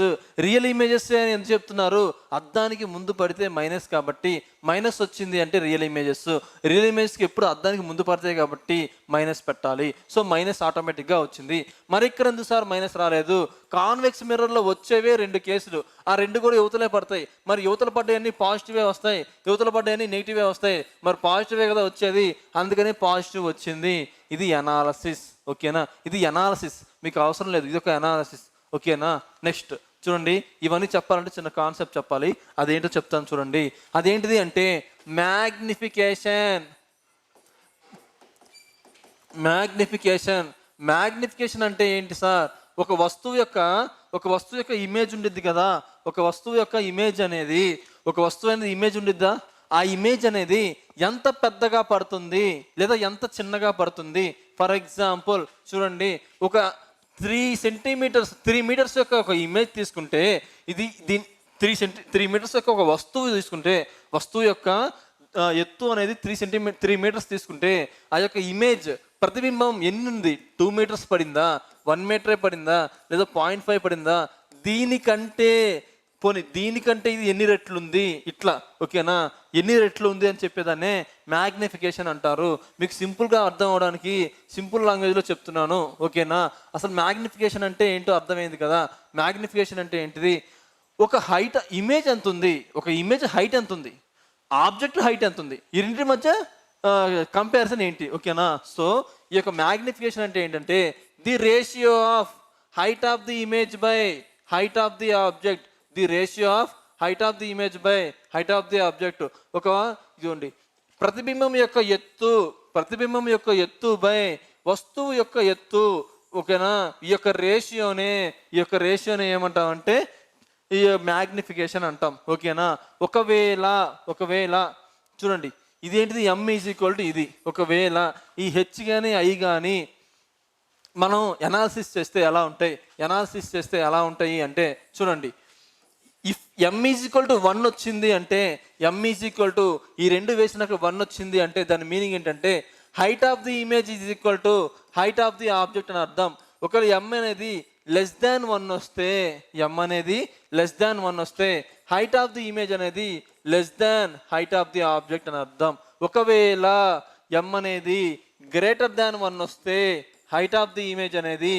అని ఎందుకు చెప్తున్నారు? అద్దానికి ముందు పడితే మైనస్ కాబట్టి మైనస్ వచ్చింది అంటే రియల్ ఇమేజెస్కి ఎప్పుడు అద్దానికి ముందు పడతాయి కాబట్టి మైనస్ పెట్టాలి. సో మైనస్ ఆటోమేటిక్గా వచ్చింది. మరి ఇక్కడ ఎందుకు సార్ మైనస్ రాలేదు? కాన్వెక్స్ మిర్రర్లో వచ్చేవే 2 కేసులు, ఆ 2 కూడా యువతలే పడతాయి. మరి యువతల పడ్డాయన్నీ పాజిటివే వస్తాయి, యువతల పడ్డాయన్నీ నెగిటివే వస్తాయి. మరి పాజిటివే కదా వచ్చేది, అందుకని పాజిటివ్ వచ్చింది. ఇది అనాలసిస్. ఓకేనా? ఇది అనాలసిస్, మీకు అవసరం లేదు, ఇది ఒక అనాలసిస్. ఓకేనా? నెక్స్ట్ చూడండి, ఇవన్నీ చెప్పాలంటే చిన్న కాన్సెప్ట్ చెప్పాలి. అదేంటో చెప్తాను చూడండి. అదేంటిది అంటే మ్యాగ్నిఫికేషన్ అంటే ఏంటి సార్? ఒక వస్తువు యొక్క ఇమేజ్ ఉండిద్ది కదా. ఒక వస్తువు అనేది ఇమేజ్ ఉండిద్దా? ఆ ఇమేజ్ అనేది ఎంత పెద్దగా పడుతుంది లేదా ఎంత చిన్నగా పడుతుంది. ఫర్ ఎగ్జాంపుల్ చూడండి, ఒక 3 మీటర్స్ యొక్క ఒక ఇమేజ్ తీసుకుంటే ఇది 3 మీటర్స్ యొక్క ఒక వస్తువు తీసుకుంటే, వస్తువు యొక్క ఎత్తు అనేది 3 మీటర్స్ తీసుకుంటే, ఆ యొక్క ఇమేజ్ ప్రతిబింబం ఎన్ని ఉంది? 2 మీటర్స్ పడిందా, 1 మీటరే పడిందా, లేదా 0.5 పడిందా, దీనికంటే ఇది ఎన్ని రెట్లు ఉంది, ఇట్లా ఓకేనా, ఎన్ని రెట్లు ఉంది అని చెప్పేదాన్నే మ్యాగ్నిఫికేషన్ అంటారు. మీకు సింపుల్గా అర్థం అవడానికి సింపుల్ లాంగ్వేజ్లో చెప్తున్నాను ఓకేనా. అసలు మ్యాగ్నిఫికేషన్ అంటే ఏంటో అర్థమైంది కదా. మ్యాగ్నిఫికేషన్ అంటే ఏంటిది? ఒక హైట్ ఇమేజ్ ఎంత ఉంది, ఒక ఇమేజ్ హైట్ ఎంత ఉంది, ఆబ్జెక్ట్ హైట్ ఎంత ఉంది, ఈ రెండింటి మధ్య కంపారిజన్ ఏంటి ఓకేనా. సో ఈ యొక్క మ్యాగ్నిఫికేషన్ అంటే ఏంటంటే the ratio of height of the image by height of the object, the ratio of height of the image by height of the object. ఇదిగోండి, ప్రతిబింబం యొక్క ఎత్తు బై వస్తువు యొక్క ఎత్తు ఓకేనా. ఈ యొక్క రేషియోనే ఏమంటామంటే ఈ మ్యాగ్నిఫికేషన్ అంటాం ఓకేనా. ఒకవేళ చూడండి, ఇదేంటిది? M = ఇది. ఒకవేళ ఈ H కానీ I కానీ మనం ఎనాలిసిస్ చేస్తే ఎలా ఉంటాయి అంటే చూడండి, ఇఫ్ M = 1 వచ్చింది అంటే, ఈ రెండు వేసినాక 1 వచ్చింది అంటే దాని మీనింగ్ ఏంటంటే height of the image height of the object అని అర్థం. ఒకవేళ M అనేది <1 వస్తే, హైట్ ఆఫ్ ది ఇమేజ్ అనేది హైట్ ఆఫ్ ది ఆబ్జెక్ట్ అని అర్థం. ఒకవేళ M అనేది <1 వస్తే, హైట్ ఆఫ్ ది ఇమేజ్ అనేది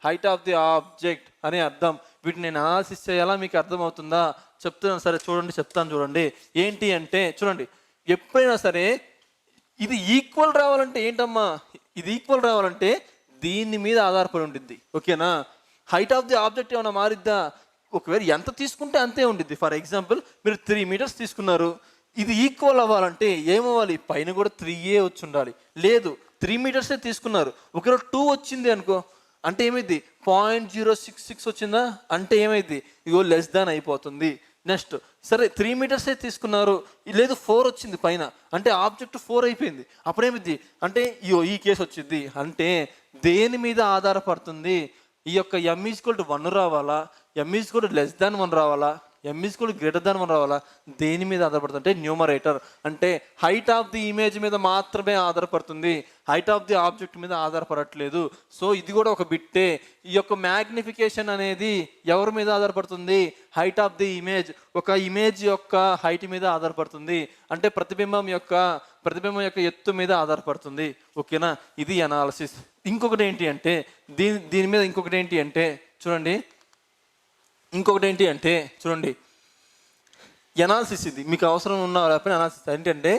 హైట్ ఆఫ్ ది ఆబ్జెక్ట్ అని అర్థం. వీటిని నేను అనాలిసిస్ చేయాలా, మీకు అర్థమవుతుందా? చెప్తున్నాను సరే చూడండి. ఏంటి అంటే చూడండి, ఎప్పుడైనా సరే ఇది ఈక్వల్ రావాలంటే ఏంటమ్మా, దీని మీద ఆధారపడి ఉంటుంది ఓకేనా. హైట్ ఆఫ్ ది ఆబ్జెక్ట్ ఏమైనా మారిద్దా? ఒకవేళ ఎంత తీసుకుంటే అంతే ఉంటుంది. ఫర్ ఎగ్జాంపుల్ మీరు 3 మీటర్స్ తీసుకున్నారు, ఇది ఈక్వల్ అవ్వాలంటే ఏమవ్వాలి? పైన కూడా 3 వచ్చి ఉండాలి. లేదు 3 మీటర్సే తీసుకున్నారు, ఒకవేళ 2 వచ్చింది అనుకో, అంటే ఏమైంది? 0.066 వచ్చిందా అంటే ఏమైంది? <= అయిపోతుంది. నెక్స్ట్ సరే 3 మీటర్సే తీసుకున్నారు, లేదు 4 వచ్చింది పైన, అంటే ఆబ్జెక్ట్ 4 అయిపోయింది. అప్పుడేమిది అంటే ఈ కేసు వచ్చింది. అంటే దేని మీద ఆధారపడుతుంది? ఈ యొక్క M = 1 రావాలా, M = <1 రావాలా, M > రావాలా? దేని మీద ఆధారపడుతుంది అంటే న్యూమరేటర్, అంటే హైట్ ఆఫ్ ది ఇమేజ్ మీద మాత్రమే ఆధారపడుతుంది, హైట్ ఆఫ్ ది ఆబ్జెక్ట్ మీద ఆధారపడట్లేదు. సో ఇది కూడా ఒక బిట్టే. ఈ యొక్క మ్యాగ్నిఫికేషన్ అనేది ఎవరి మీద ఆధారపడుతుంది? హైట్ ఆఫ్ ది ఇమేజ్, ఒక ఇమేజ్ యొక్క హైట్ మీద ఆధారపడుతుంది, అంటే ప్రతిబింబం యొక్క ఎత్తు మీద ఆధారపడుతుంది ఓకేనా. ఇది అనాలిసిస్. ఇంకొకటి ఏంటి అంటే దీని మీద ఇంకొకటి ఏంటి అంటే చూడండి, ఎనాలిసిస్. ఇది మీకు అవసరం ఉన్న లేకపోతే అనాలిసిస్ ఏంటంటే,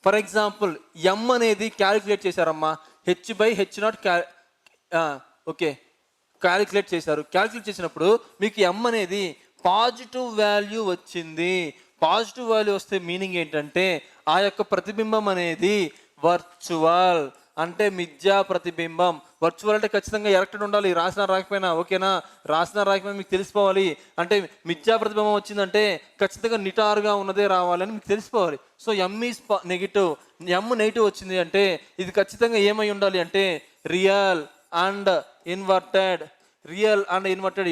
ఫర్ ఎగ్జాంపుల్ M అనేది క్యాలిక్యులేట్ చేశారమ్మా, H/H0 క్యాలిక్యులేట్ చేశారు. క్యాలిక్యులేట్ చేసినప్పుడు మీకు M అనేది పాజిటివ్ వాల్యూ వచ్చింది. పాజిటివ్ వాల్యూ వస్తే మీనింగ్ ఏంటంటే ఆ యొక్క ప్రతిబింబం అనేది వర్చువల్, అంటే మిథ్యా ప్రతిబింబం. వర్చువల్ అంటే ఖచ్చితంగా ఎలక్ట్రెడ్ ఉండాలి, రాసినా రాకపోయినా ఓకేనా. మీకు తెలిసిపోవాలి. అంటే మిథ్యా ప్రతిబింబం వచ్చిందంటే ఖచ్చితంగా నిటారుగా ఉన్నదే రావాలని మీకు తెలిసిపోవాలి. So M negative, M negative వచ్చింది అంటే ఇది ఖచ్చితంగా ఏమై ఉండాలి అంటే రియల్ అండ్ ఇన్వర్టెడ్.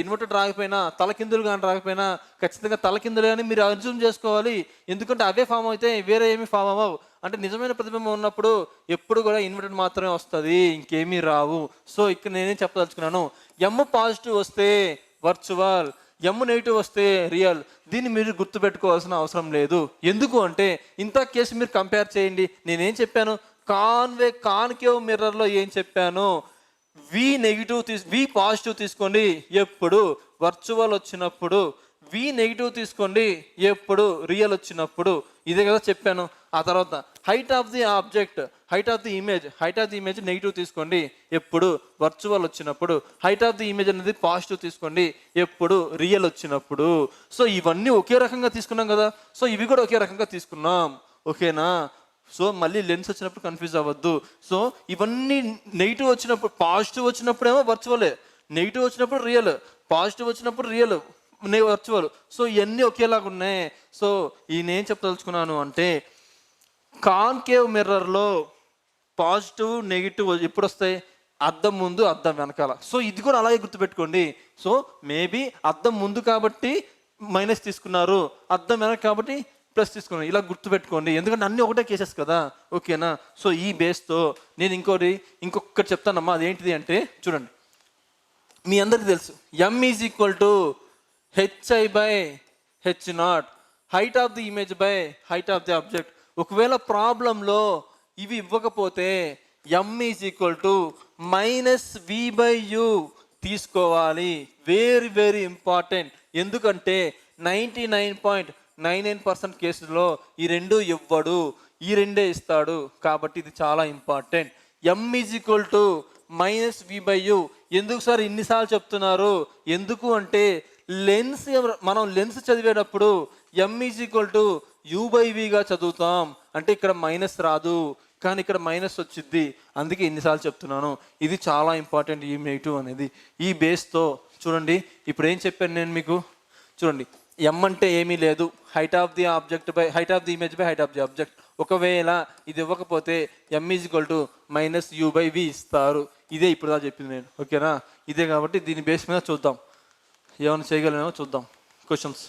ఇన్వర్టెడ్ రాకపోయినా, తలకిందులుగా రాకపోయినా ఖచ్చితంగా తలకిందులే అని మీరు అజ్యూమ్ చేసుకోవాలి. ఎందుకంటే అవే ఫామ్ అయితే వేరే ఏమి ఫామ్ అవ్వవు. అంటే నిజమైన ప్రతిబింబం ఉన్నప్పుడు ఎప్పుడు కూడా ఇన్వర్టెడ్ మాత్రమే వస్తుంది, ఇంకేమీ రావు. సో ఇక్కడ నేనేం చెప్పదలుచుకున్నాను, M పాజిటివ్ వస్తే వర్చువల్, M నెగిటివ్ వస్తే రియల్. దీన్ని మీరు గుర్తుపెట్టుకోవాల్సిన అవసరం లేదు. ఎందుకు అంటే ఇంత కేసు మీరు కంపేర్ చేయండి. నేనేం చెప్పాను? కాన్కేవ్ మిర్రర్లో ఏం చెప్పాను? V పాజిటివ్ తీసుకోండి ఎప్పుడు వర్చువల్ వచ్చినప్పుడు, V నెగిటివ్ తీసుకోండి ఎప్పుడు రియల్ వచ్చినప్పుడు. ఇదే కదా చెప్పాను. ఆ తర్వాత height of the object, height of the image negative తీసుకోండి ఎప్పుడు వర్చువల్ వచ్చినప్పుడు, హైట్ ఆఫ్ ది ఇమేజ్ అనేది పాజిటివ్ తీసుకోండి ఎప్పుడు రియల్ వచ్చినప్పుడు. సో ఇవన్నీ ఒకే రకంగా తీసుకున్నాం కదా, సో ఇవి కూడా ఒకే రకంగా తీసుకున్నాం ఓకేనా. సో మళ్ళీ లెన్స్ వచ్చినప్పుడు కన్ఫ్యూజ్ అవ్వద్దు. సో ఇవన్నీ నెగిటివ్ వచ్చినప్పుడు, పాజిటివ్ వచ్చినప్పుడేమో వర్చువలే, నెగిటివ్ వచ్చినప్పుడు రియల్, పాజిటివ్ వచ్చినప్పుడు రియల్ వర్చువల్. సో ఇవన్నీ ఒకేలాగా ఉన్నాయి. సో నేనేం చెప్పదలుచుకున్నాను అంటే కాన్కేవ్ మిర్రర్లో పాజిటివ్ నెగిటివ్ ఎప్పుడు వస్తాయి? అద్దం ముందు అద్దం వెనకాల. సో ఇది కూడా అలాగే గుర్తుపెట్టుకోండి. సో మేబీ అద్దం ముందు కాబట్టి మైనస్ తీసుకున్నారు, అద్దం వెనక కాబట్టి ప్లస్ తీసుకున్నాను. ఇలా గుర్తుపెట్టుకోండి, ఎందుకంటే అన్నీ ఒకటే కేసెస్ కదా. ఓకేనా? సో ఈ బేస్తో నేను ఇంకొకటి చెప్తానమ్మా. అదేంటిది అంటే చూడండి, మీ అందరికీ తెలుసు m is equal to h i by h naught, height of the image by height of the object. ఒకవేళ ప్రాబ్లంలో ఇవి ఇవ్వకపోతే m is equal to minus v by u తీసుకోవాలి. Very very important. ఎందుకంటే 99.99% కేసుల్లో ఈ రెండు ఇవ్వడు, ఈ రెండే ఇస్తాడు. కాబట్టి ఇది చాలా important. M is equal to minus v by u. ఎందుకు సార్ ఇన్నిసార్లు చెప్తున్నారు? ఎందుకు అంటే మనం లెన్స్ చదివేటప్పుడు m is equal to u by విగా చదువుతాం. అంటే ఇక్కడ మైనస్ రాదు, కానీ ఇక్కడ మైనస్ వచ్చింది. అందుకే ఇన్నిసార్లు చెప్తున్నాను. ఇది చాలా ఇంపార్టెంట్ ఈ నెగిటివ్ అనేది. ఈ బేస్తో చూడండి, ఇప్పుడు ఏం చెప్పాను నేను మీకు. చూడండి, ఎం అంటే ఏమీ లేదు, height of the object by height of the image by height of the object. ఒకవేళ ఇది ఇవ్వకపోతే m is equal to minus u by v ఇస్తారు. ఇదే ఇప్పుడు దా చెప్పింది నేను. ఓకేనా? ఇదే కాబట్టి దీని బేస్ మీద చూద్దాం, ఏమైనా చేయగలమేమో చూద్దాం క్వశ్చన్స్.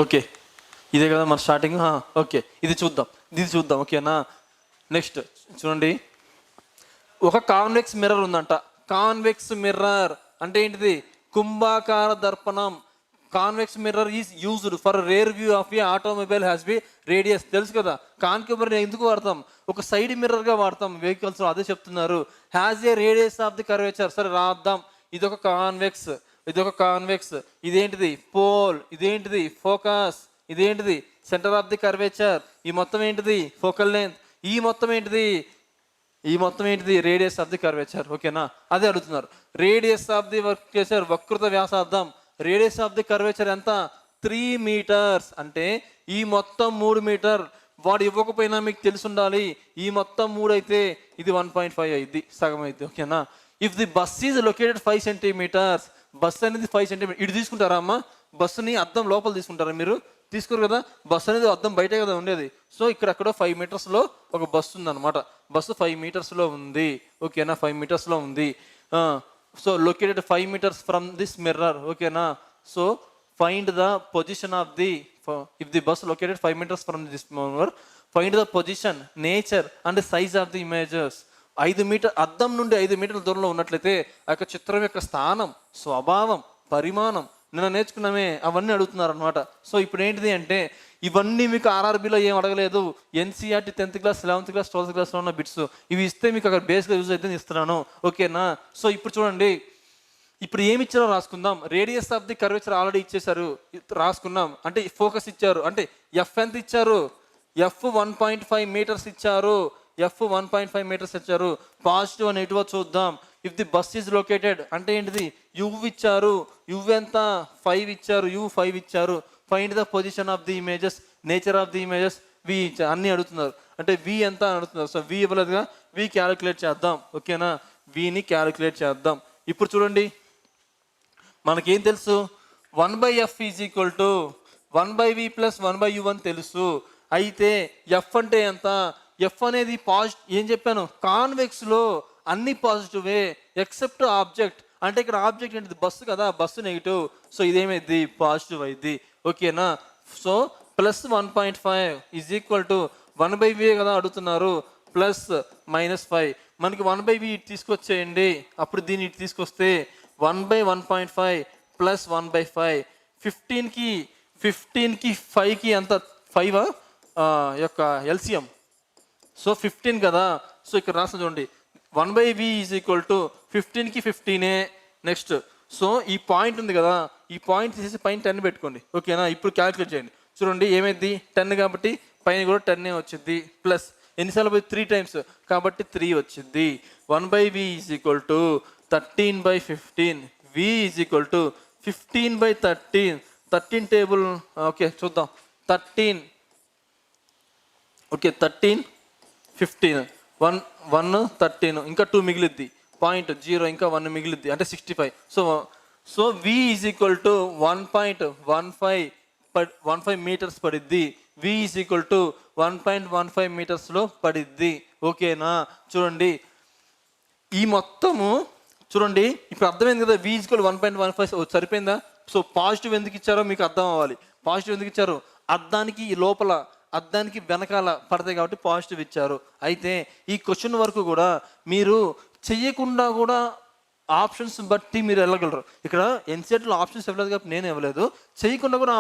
ఓకే, ఇదే కదా మన స్టార్టింగ్. ఓకే, ఇది చూద్దాం. ఓకేనా? నెక్స్ట్ చూడండి, ఒక కాన్వెక్స్ మిర్రర్ ఉందంట. కాన్వెక్స్ మిర్రర్ అంటే ఏంటిది? కుంభాకార దర్పణం. Convex mirror is used for rear view of a automobile has be radius. తెలుసు కదా, కాన్వెక్స్ మిర్రర్ ఎందుకు వాడతాం? ఒక సైడ్ మిర్రర్గా వాడతాం వెహికల్స్. అదే చెప్తున్నారు. Has a radius of the curvature. సరే రాద్దాం. ఇదొక కాన్వెక్స్, ఇదేంటిది? పోల్. ఇదేంటిది? ఫోకస్. ఇదేంటిది? Centre of the curvature. ఈ మొత్తం ఏంటిది? Focal length. ఈ మొత్తం ఏంటిది? Radius of the curvature. ఓకేనా? అదే అడుగుతున్నారు. రేడియస్ ఆఫ్ ది కర్వేచర్, వక్రత వ్యాసార్థం. రేడియస్ ఆఫ్ ది కర్వేచర్ ఎంత? 3 మీటర్స్. అంటే ఈ మొత్తం 3 మీటర్. వాడు ఇవ్వకపోయినా మీకు తెలిసి ఉండాలి. ఈ మొత్తం 3 అయితే ఇది 1.5 అయింది, సగం అయింది. ఓకేనా? If the bus is located 5 centimetres, bus అనేది 5 సెంటీమీటర్. ఇటు తీసుకుంటారా అమ్మా? బస్సుని అద్దం లోపల తీసుకుంటారా మీరు? తీసుకోరు కదా. బస్సు అనేది అద్దం బయటే కదా ఉండేది. సో ఇక్కడెక్కడో 5 మీటర్స్లో ఒక బస్సు ఉందన్నమాట. బస్సు 5 మీటర్స్లో ఉంది. ఓకేనా? 5 మీటర్స్లో ఉంది. So located 5 metres from this mirror. ఓకేనా? So find the position of the, if the bus located 5 metres from this mirror, find the position, nature and size of the images. 5 metre అద్దం నుండి 5 మీటర్ల దూరంలో ఉన్నట్లయితే ఆ యొక్క చిత్రం యొక్క స్థానం, స్వభావం, పరిమాణం నిన్న నేర్చుకున్నామే, అవన్నీ అడుగుతున్నారు అనమాట. సో ఇప్పుడు ఏంటిది అంటే ఇవన్నీ మీకు ఆర్ఆర్బీలో ఏం అడగలేదు. NCERT 10th class, 11th class, 12th క్లాస్లో ఉన్న బిట్స్ ఇవి ఇస్తే మీకు అక్కడ బేస్గా యూజ్ అయితే ఇస్తున్నాను. ఓకేనా? సో ఇప్పుడు చూడండి, ఇప్పుడు ఏమి ఇచ్చారో రాసుకుందాం. Radius of the curvature already ఇచ్చేసారు, రాసుకున్నాం. అంటే ఫోకస్ ఇచ్చారు, అంటే ఎఫ్ ఎంత ఇచ్చారు? ఎఫ్ 1.5 మీటర్స్ ఇచ్చారు. పాజిటివ్ అని నెగిటివ్ చూద్దాం. If the bus is located అంటే ఏంటిది? యు ఇచ్చారు. యు ఎంత? 5 ఇచ్చారు. యు 5 ఇచ్చారు. Find the position of the images, nature of the images, v ఇచ్చారు. అన్నీ అడుగుతున్నారు. అంటే వి ఎంత అని అడుగుతున్నారు. సో వి ఇవ్వలేదుగా, వి క్యాలిక్యులేట్ చేద్దాం. ఓకేనా? విని క్యాలిక్యులేట్ చేద్దాం. ఇప్పుడు చూడండి, మనకేం తెలుసు? 1/f is equal to 1/v plus 1/u అని తెలుసు. అయితే ఎఫ్ అంటే ఎంత? ఎఫ్ అనేది ఏం చెప్పాను? కాన్వెక్స్లో అన్ని పాజిటివే ఎక్సెప్ట్ ఆబ్జెక్ట్. అంటే ఇక్కడ ఆబ్జెక్ట్ ఏంటిది? బస్సు కదా, బస్సు నెగిటివ్. సో ఇదేమైంది? పాజిటివ్ అయింది. ఓకేనా? So plus 1.5 is equal to 1/v కదా అడుగుతున్నారు, ప్లస్ -5. మనకి 1/v తీసుకొచ్చేయండి. అప్పుడు దీన్ని ఇటు తీసుకొస్తే 1/1.5 ప్లస్ 1/5. 15కి 5కి ఎంత? 5 యొక్క ఎల్సిఎం. సో 15 కదా. సో ఇక్కడ రాసిన చూడండి, 1/v ఈజ్ ఈక్వల్ టు 15కి 15. నెక్స్ట్ సో ఈ పాయింట్ ఉంది కదా, ఈ పాయింట్ తీసేసి పైన 10 పెట్టుకోండి. ఓకేనా? ఇప్పుడు క్యాలిక్యులేట్ చేయండి. చూడండి ఏమైంది? 10 కాబట్టి పైన కూడా 10 వచ్చింది. ప్లస్ ఎన్నిసార్లు పోయి 3 టైమ్స్ కాబట్టి 3 వచ్చింది. 1/v is equal to 13/15. v is equal to 15/13. 13 table. Okay చూద్దాం. 13. ఓకే 13, 15, 1 13, ఇంకా 2 మిగిలిద్ది. 0 ఇంకా 1 మిగిలిద్ది, అంటే 65. So v is equal to 1.15 metres పడిద్ది. v ఈజ్ ఈక్వల్ టు 1.15 మీటర్స్లో పడిద్ది. ఓకేనా? చూడండి ఈ మొత్తము చూడండి, ఇప్పుడు అర్థమైంది కదా, v = 1.15 సరిపోయిందా? సో పాజిటివ్ ఎందుకు ఇచ్చారో మీకు అర్థం అవ్వాలి. పాజిటివ్ ఎందుకు ఇచ్చారు? అద్దానికి లోపల, అద్దానికి వెనకాల పడతాయి కాబట్టి పాజిటివ్ ఇచ్చారు. అయితే ఈ క్వశ్చన్ వరకు కూడా మీరు చెయ్యకుండా కూడా ఆప్షన్స్ బట్టి మీరు వెళ్ళగలరు. ఇక్కడ ఎన్సెట్లో ఆప్షన్స్ ఇవ్వలేదు కాబట్టి నేను ఇవ్వలేదు, చేయకుండా కూడా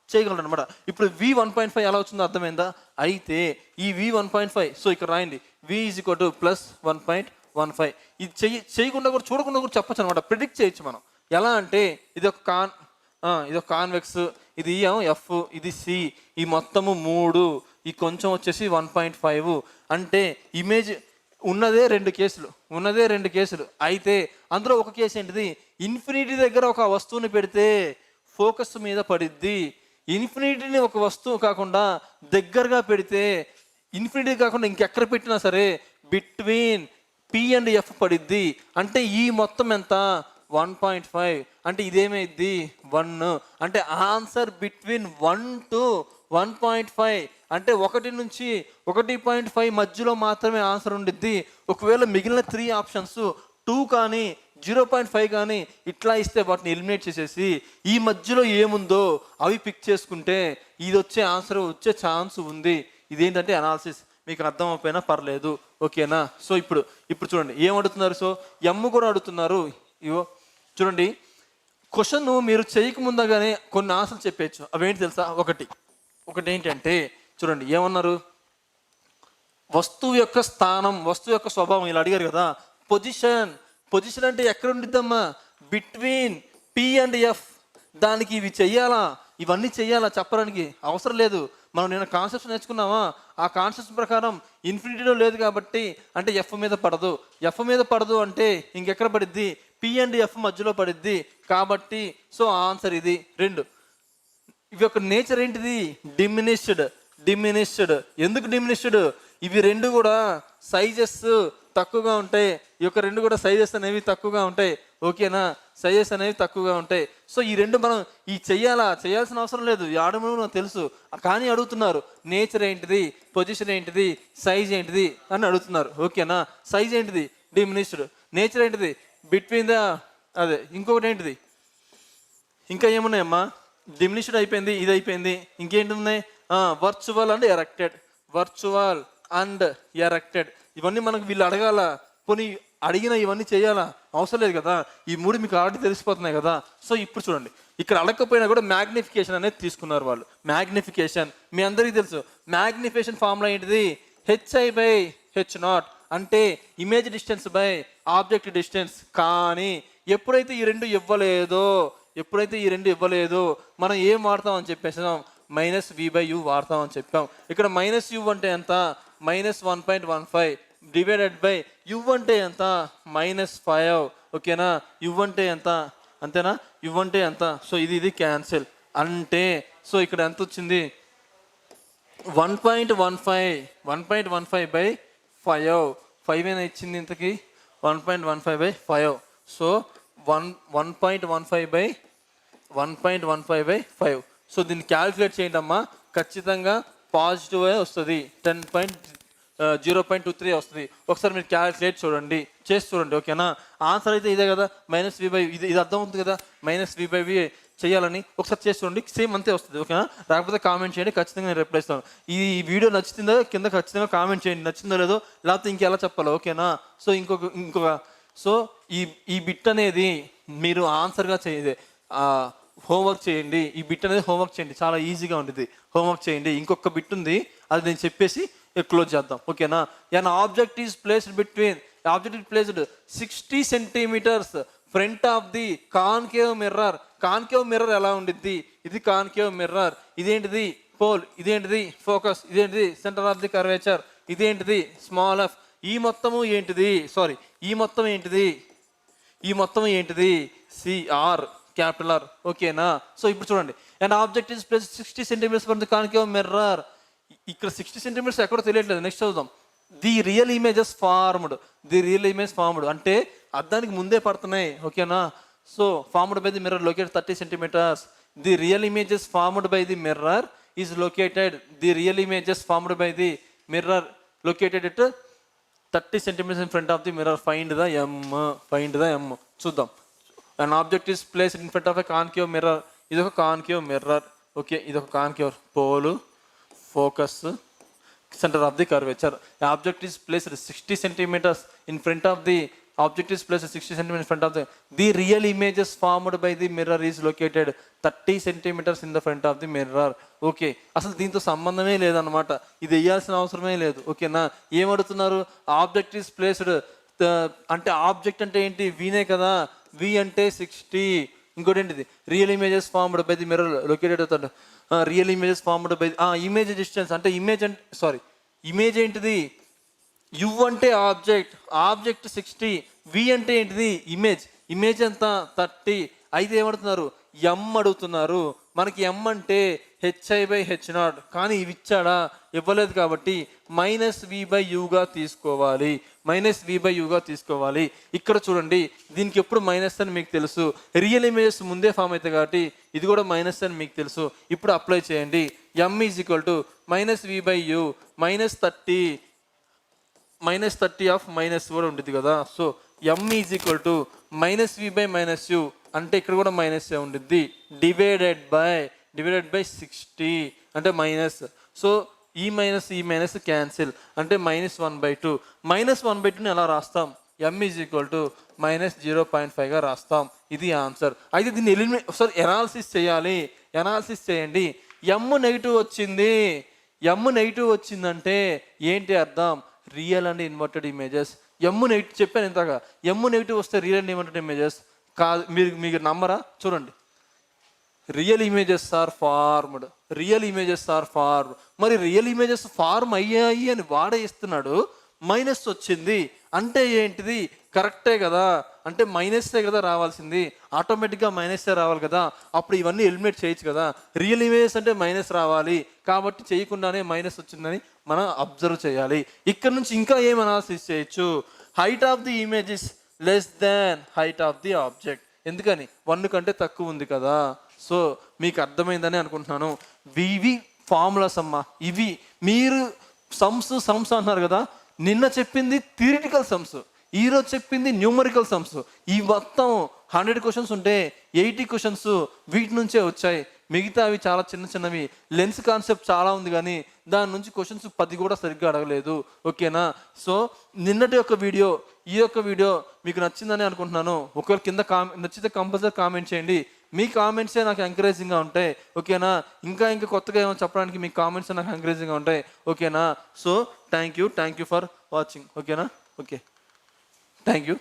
చేయగలరు అనమాట. ఇప్పుడు v1.5 ఎలా వచ్చిందో అర్థమైందా? అయితే ఈ v1.5, సో ఇక్కడ రాయండి, v = +1.15. ఇది చేయకుండా కూడా చూడకుండా కూడా చెప్పచ్చు అనమాట, ప్రిడిక్ట్ చేయొచ్చు మనం. ఎలా అంటే ఇది ఒక కాన్వెక్స్, ఇది ఎఫ్, ఇది సి, ఈ మొత్తము 3, ఈ కొంచెం వచ్చేసి 1.5. అంటే ఇమేజ్ ఉన్నదే 2 కేసులు. అయితే అందులో ఒక కేసు ఏంటిది, ఇన్ఫినిటీ దగ్గర ఒక వస్తువుని పెడితే ఫోకస్ మీద పడిద్ది. ఇన్ఫినిటీని ఒక వస్తువు కాకుండా దగ్గరగా పెడితే, ఇన్ఫినిటీ కాకుండా ఇంకెక్కడ పెట్టినా సరే బిట్వీన్ పి అండ్ ఎఫ్ పడిద్ది. అంటే ఈ మొత్తం ఎంత? 1.5. అంటే ఇదేమైద్ది? 1. అంటే ఆన్సర్ బిట్వీన్ 1 to 1.5. అంటే 1 నుంచి 1.5 మధ్యలో మాత్రమే ఆన్సర్ ఉండిద్ది. ఒకవేళ మిగిలిన 3 ఆప్షన్స్ 2 కానీ 0.5 కానీ ఇట్లా ఇస్తే వాటిని ఎలిమినేట్ చేసేసి ఈ మధ్యలో ఏముందో అవి పిక్ చేసుకుంటే ఇది వచ్చే ఆన్సర్ వచ్చే ఛాన్స్ ఉంది. ఇదేంటంటే అనాలిసిస్. మీకు అర్థం అయిపోయినా పర్లేదు, ఓకేనా? సో ఇప్పుడు చూడండి ఏం అడుగుతున్నారు. సో ఎమ్ కూడా అడుగుతున్నారు. ఇవో చూడండి, క్వశ్చన్ మీరు చేయకముందగానే కొన్ని ఆన్సర్లు చెప్పేయచ్చు. అవేంటి తెలుసా? ఒకటి ఏంటంటే చూడండి ఏమన్నారు, వస్తువు యొక్క స్థానం, వస్తువు యొక్క స్వభావం ఇలా అడిగారు కదా. పొజిషన్ అంటే ఎక్కడ ఉండిద్దమ్మా? Between p and f. దానికి ఇవన్నీ చెయ్యాలా చెప్పడానికి అవసరం లేదు. మనం నేను కాన్సెప్ట్స్ నేర్చుకున్నామా, ఆ కాన్సెప్ట్స్ ప్రకారం ఇన్ఫినిటీలో లేదు కాబట్టి అంటే ఎఫ్ మీద పడదు అంటే ఇంకెక్కడ పడిద్ది? పి అండ్ ఎఫ్ మధ్యలో పడిద్ది కాబట్టి సో ఆన్సర్ ఇది 2. ఇవి యొక్క నేచర్ ఏంటిది? డిమినిష్డ్. ఎందుకు డిమినిష్డ్? ఇవి 2 కూడా సైజెస్ తక్కువగా ఉంటాయి. ఈ యొక్క 2 కూడా సైజెస్ అనేవి తక్కువగా ఉంటాయి, ఓకేనా? సైజెస్ అనేవి తక్కువగా ఉంటాయి. సో ఈ 2 మనం చేయాల్సిన అవసరం లేదు, ఆడమని నాకు తెలుసు, కానీ అడుగుతున్నారు నేచర్ ఏంటిది, పొజిషన్ ఏంటిది, సైజ్ ఏంటిది అని అడుగుతున్నారు, ఓకేనా? సైజ్ ఏంటిది? డిమినిష్డ్. నేచర్ ఏంటిది? బిట్వీన్ అదే. ఇంకొకటి ఏంటిది? ఇంకా ఏమున్నాయమ్మా? డిమినిష్డ్ అయిపోయింది, ఇది అయిపోయింది. ఇంకేంటి ఉన్నాయి? Virtual and erected. ఇవన్నీ మనకు వీళ్ళు అడగాల, పోనీ అడిగిన ఇవన్నీ చేయాలా? అవసరం లేదు కదా. ఈ 3 మీకు ఆల్రెడీ తెలిసిపోతున్నాయి కదా. సో ఇప్పుడు చూడండి, ఇక్కడ అడగకపోయినా కూడా మ్యాగ్నిఫికేషన్ అనేది తీసుకున్నారు వాళ్ళు. మ్యాగ్నిఫికేషన్ మీ అందరికీ తెలుసు. మ్యాగ్నిఫికేషన్ ఫార్ములా ఏంటిది? HI/H0 అంటే image distance by object distance. కానీ ఎప్పుడైతే ఈ 2 ఇవ్వలేదో మనం ఏం వాడతామని చెప్పేసాం? -v/u వాడతామని చెప్పాం. ఇక్కడ -u అంటే ఎంత? -1.15 డివైడెడ్ బై u అంటే ఎంత? -5, ఓకేనా? u అంటే ఎంత? అంతేనా? u అంటే ఎంత? సో ఇది క్యాన్సిల్ అంటే సో ఇక్కడ ఎంత వచ్చింది? 1.15/5 5 ఇచ్చింది ఇంతకి 1.15/5. సో 1.15/5. సో దీన్ని క్యాల్కులేట్ చేయండి అమ్మా, ఖచ్చితంగా పాజిటివ్ వస్తుంది. 0.23 వస్తుంది. ఒకసారి మీరు క్యాల్కులేట్ చేసి చూడండి, ఓకేనా? ఆన్సర్ అయితే ఇదే కదా, -v/v. ఇది అర్థం అవుతుంది కదా, -v/v చేయాలని. ఒకసారి చేసి చూడండి, సేమ్ అంతే వస్తుంది, ఓకేనా? రాకపోతే కామెంట్ చేయండి, ఖచ్చితంగా నేను రిప్లై ఇస్తాను. ఈ వీడియో నచ్చుతుందో కింద ఖచ్చితంగా కామెంట్ చేయండి, నచ్చిందో లేదో, లేకపోతే ఇంకెలా చెప్పాలో, ఓకేనా? సో ఇంకొక సో ఈ బిట్ అనేది మీరు ఆన్సర్గా చేయండి, హోంవర్క్ చేయండి. ఈ బిట్ అనేది హోంవర్క్ చేయండి, చాలా ఈజీగా ఉంటుంది. హోంవర్క్ చేయండి. ఇంకొక బిట్ ఉంది, అది నేను చెప్పేసి క్లోజ్ చేద్దాం, ఓకేనా? Object is placed 60 centimetres front of the concave mirror. Concave mirror ఎలా ఉండిద్ది? ఇది కాన్కేవ్ మిర్రర్. ఇదేంటిది? పోల్. ఇదేంటిది? ఫోకస్. ఇదేంటిది? Centre of the curvature. ఇదేంటిది? Small f. ఈ మొత్తం ఏంటిది? సిఆర్, క్యాపిటల్ ఆర్, ఓకేనా? సో ఇప్పుడు చూడండి, object is placed 60 centimetres from the concave mirror. ఇక్కడ 60 సెంటీమీటర్స్ ఎక్కడో తెలియట్లేదు. నెక్స్ట్ చదువుదాం. ది రియల్ ఇమేజ్ ఫార్మ్డ్ అంటే అద్దానికి ముందే పడుతున్నాయి, ఓకేనా? So formed by the mirror located 30 centimetres. The real images formed by the mirror is located. The real images formed by the mirror located at 30 centimeters in front of the mirror, find the m. చూద్దాం. An object is placed in front of a concave mirror. ఇది ఒక concave mirror. Okay, ఇది ఒక concave pole, focus, center of the curvature. The object is placed 60 centimeters in front of the in front of the real images formed by the mirror is located 30 centimeters in the front of the mirror. Okay, అసలు దీంతో సంబంధమే లేదన్నమాట, ఇది వేయాల్సిన అవసరమే లేదు. ఓకేనా, ఏమడుతున్నారు? ఆబ్జెక్ట్ ఈస్ ప్లేస్డ్ అంటే ఆబ్జెక్ట్ అంటే ఏంటి? వీనే కదా, వి అంటే 60. ఇంకోటి ఏంటిది? Real images formed by the mirror located అవుతాడు. Real images formed by image distance అంటే ఇమేజ్ ఏంటిది? యు అంటే ఆబ్జెక్ట్ 60, వి అంటే ఏంటిది? ఇమేజ్ ఎంత? 30. అయితే ఏమడుతున్నారు? ఎం అడుగుతున్నారు. మనకి ఎం అంటే HI/H0, కానీ ఇవి ఇచ్చాడా? ఇవ్వలేదు, కాబట్టి -V/Uగా తీసుకోవాలి. ఇక్కడ చూడండి, దీనికి ఎప్పుడు మైనస్ అని మీకు తెలుసు, రియల్ ఇమేజెస్ ముందే ఫామ్ అవుతాయి కాబట్టి ఇది కూడా మైనస్ అని మీకు తెలుసు. ఇప్పుడు అప్లై చేయండి. M is equal to -V/U -30 of minus కూడా ఉంటుంది కదా. So M is equal to -V/-U అంటే ఇక్కడ కూడా మైనస్ ఉండిద్ది, డివైడెడ్ బై 60 అంటే మైనస్. సో ఈ మైనస్ క్యాన్సిల్ అంటే -1/2. -1/2ని ఎలా రాస్తాం? M ఈజ్ ఈక్వల్ టు -0.5గా రాస్తాం. ఇది ఆన్సర్. అయితే దీన్ని ఒకసారి ఎనాలిసిస్ చేయండి. M నెగిటివ్ వచ్చిందంటే ఏంటి అర్థం? Real and inverted images. M negative చెప్పాను ఇంతగా. M నెగిటివ్ వస్తే రియల్ అండ్ ఇన్వర్టెడ్ ఇమేజెస్ కాదు. మీరు నమ్మరా? చూడండి, రియల్ ఇమేజెస్ ఆర్ ఫార్మ్డ్. మరి రియల్ ఇమేజెస్ ఫార్మ్ అయ్యాయి అని వాడే ఇస్తున్నాడు, మైనస్ వచ్చింది అంటే ఏంటిది? కరెక్టే కదా, అంటే మైనస్సే కదా రావాల్సింది, ఆటోమేటిక్గా మైనస్సే రావాలి కదా. అప్పుడు ఇవన్నీ ఎలిమినేట్ చేయొచ్చు కదా. రియల్ ఇమేజెస్ అంటే మైనస్ రావాలి, కాబట్టి చేయకుండానే మైనస్ వచ్చిందని మనం అబ్జర్వ్ చేయాలి. ఇక్కడ నుంచి ఇంకా ఏం అనాలిసిస్ చేయొచ్చు? Height of the image is less than height of the object. ఎందుకని? 1 కంటే తక్కువ ఉంది కదా. సో మీకు అర్థమైందని అనుకుంటున్నాను. ఇవి ఫార్ములాస్ అమ్మా. ఇవి మీరు సమ్స్ అంటున్నారు కదా, నిన్న చెప్పింది థియరిటికల్ సమ్స్, ఈరోజు చెప్పింది న్యూమరికల్ సమ్స్. ఈ మొత్తం 100 క్వశ్చన్స్ ఉంటే 80 క్వశ్చన్స్ వీటి నుంచే వచ్చాయి. మిగతా అవి చాలా చిన్నవి. లెన్స్ కాన్సెప్ట్ చాలా ఉంది, కానీ దాని నుంచి క్వశ్చన్స్ 10 కూడా సరిగ్గా అడగలేదు. ఓకేనా? సో నిన్నటి యొక్క వీడియో, ఈ యొక్క వీడియో మీకు నచ్చిందని అనుకుంటున్నాను. ఒకవేళ కింద నచ్చితే కంపల్సరీ కామెంట్ చేయండి. మీ కామెంట్సే నాకు ఎంకరేజింగ్గా ఉంటాయి. ఓకేనా? ఇంకా కొత్తగా ఏమో చెప్పడానికి మీ కామెంట్స్ నాకు ఎంకరేజింగ్గా ఉంటాయి. ఓకేనా? So thank you for watching. ఓకేనా? Okay, thank you.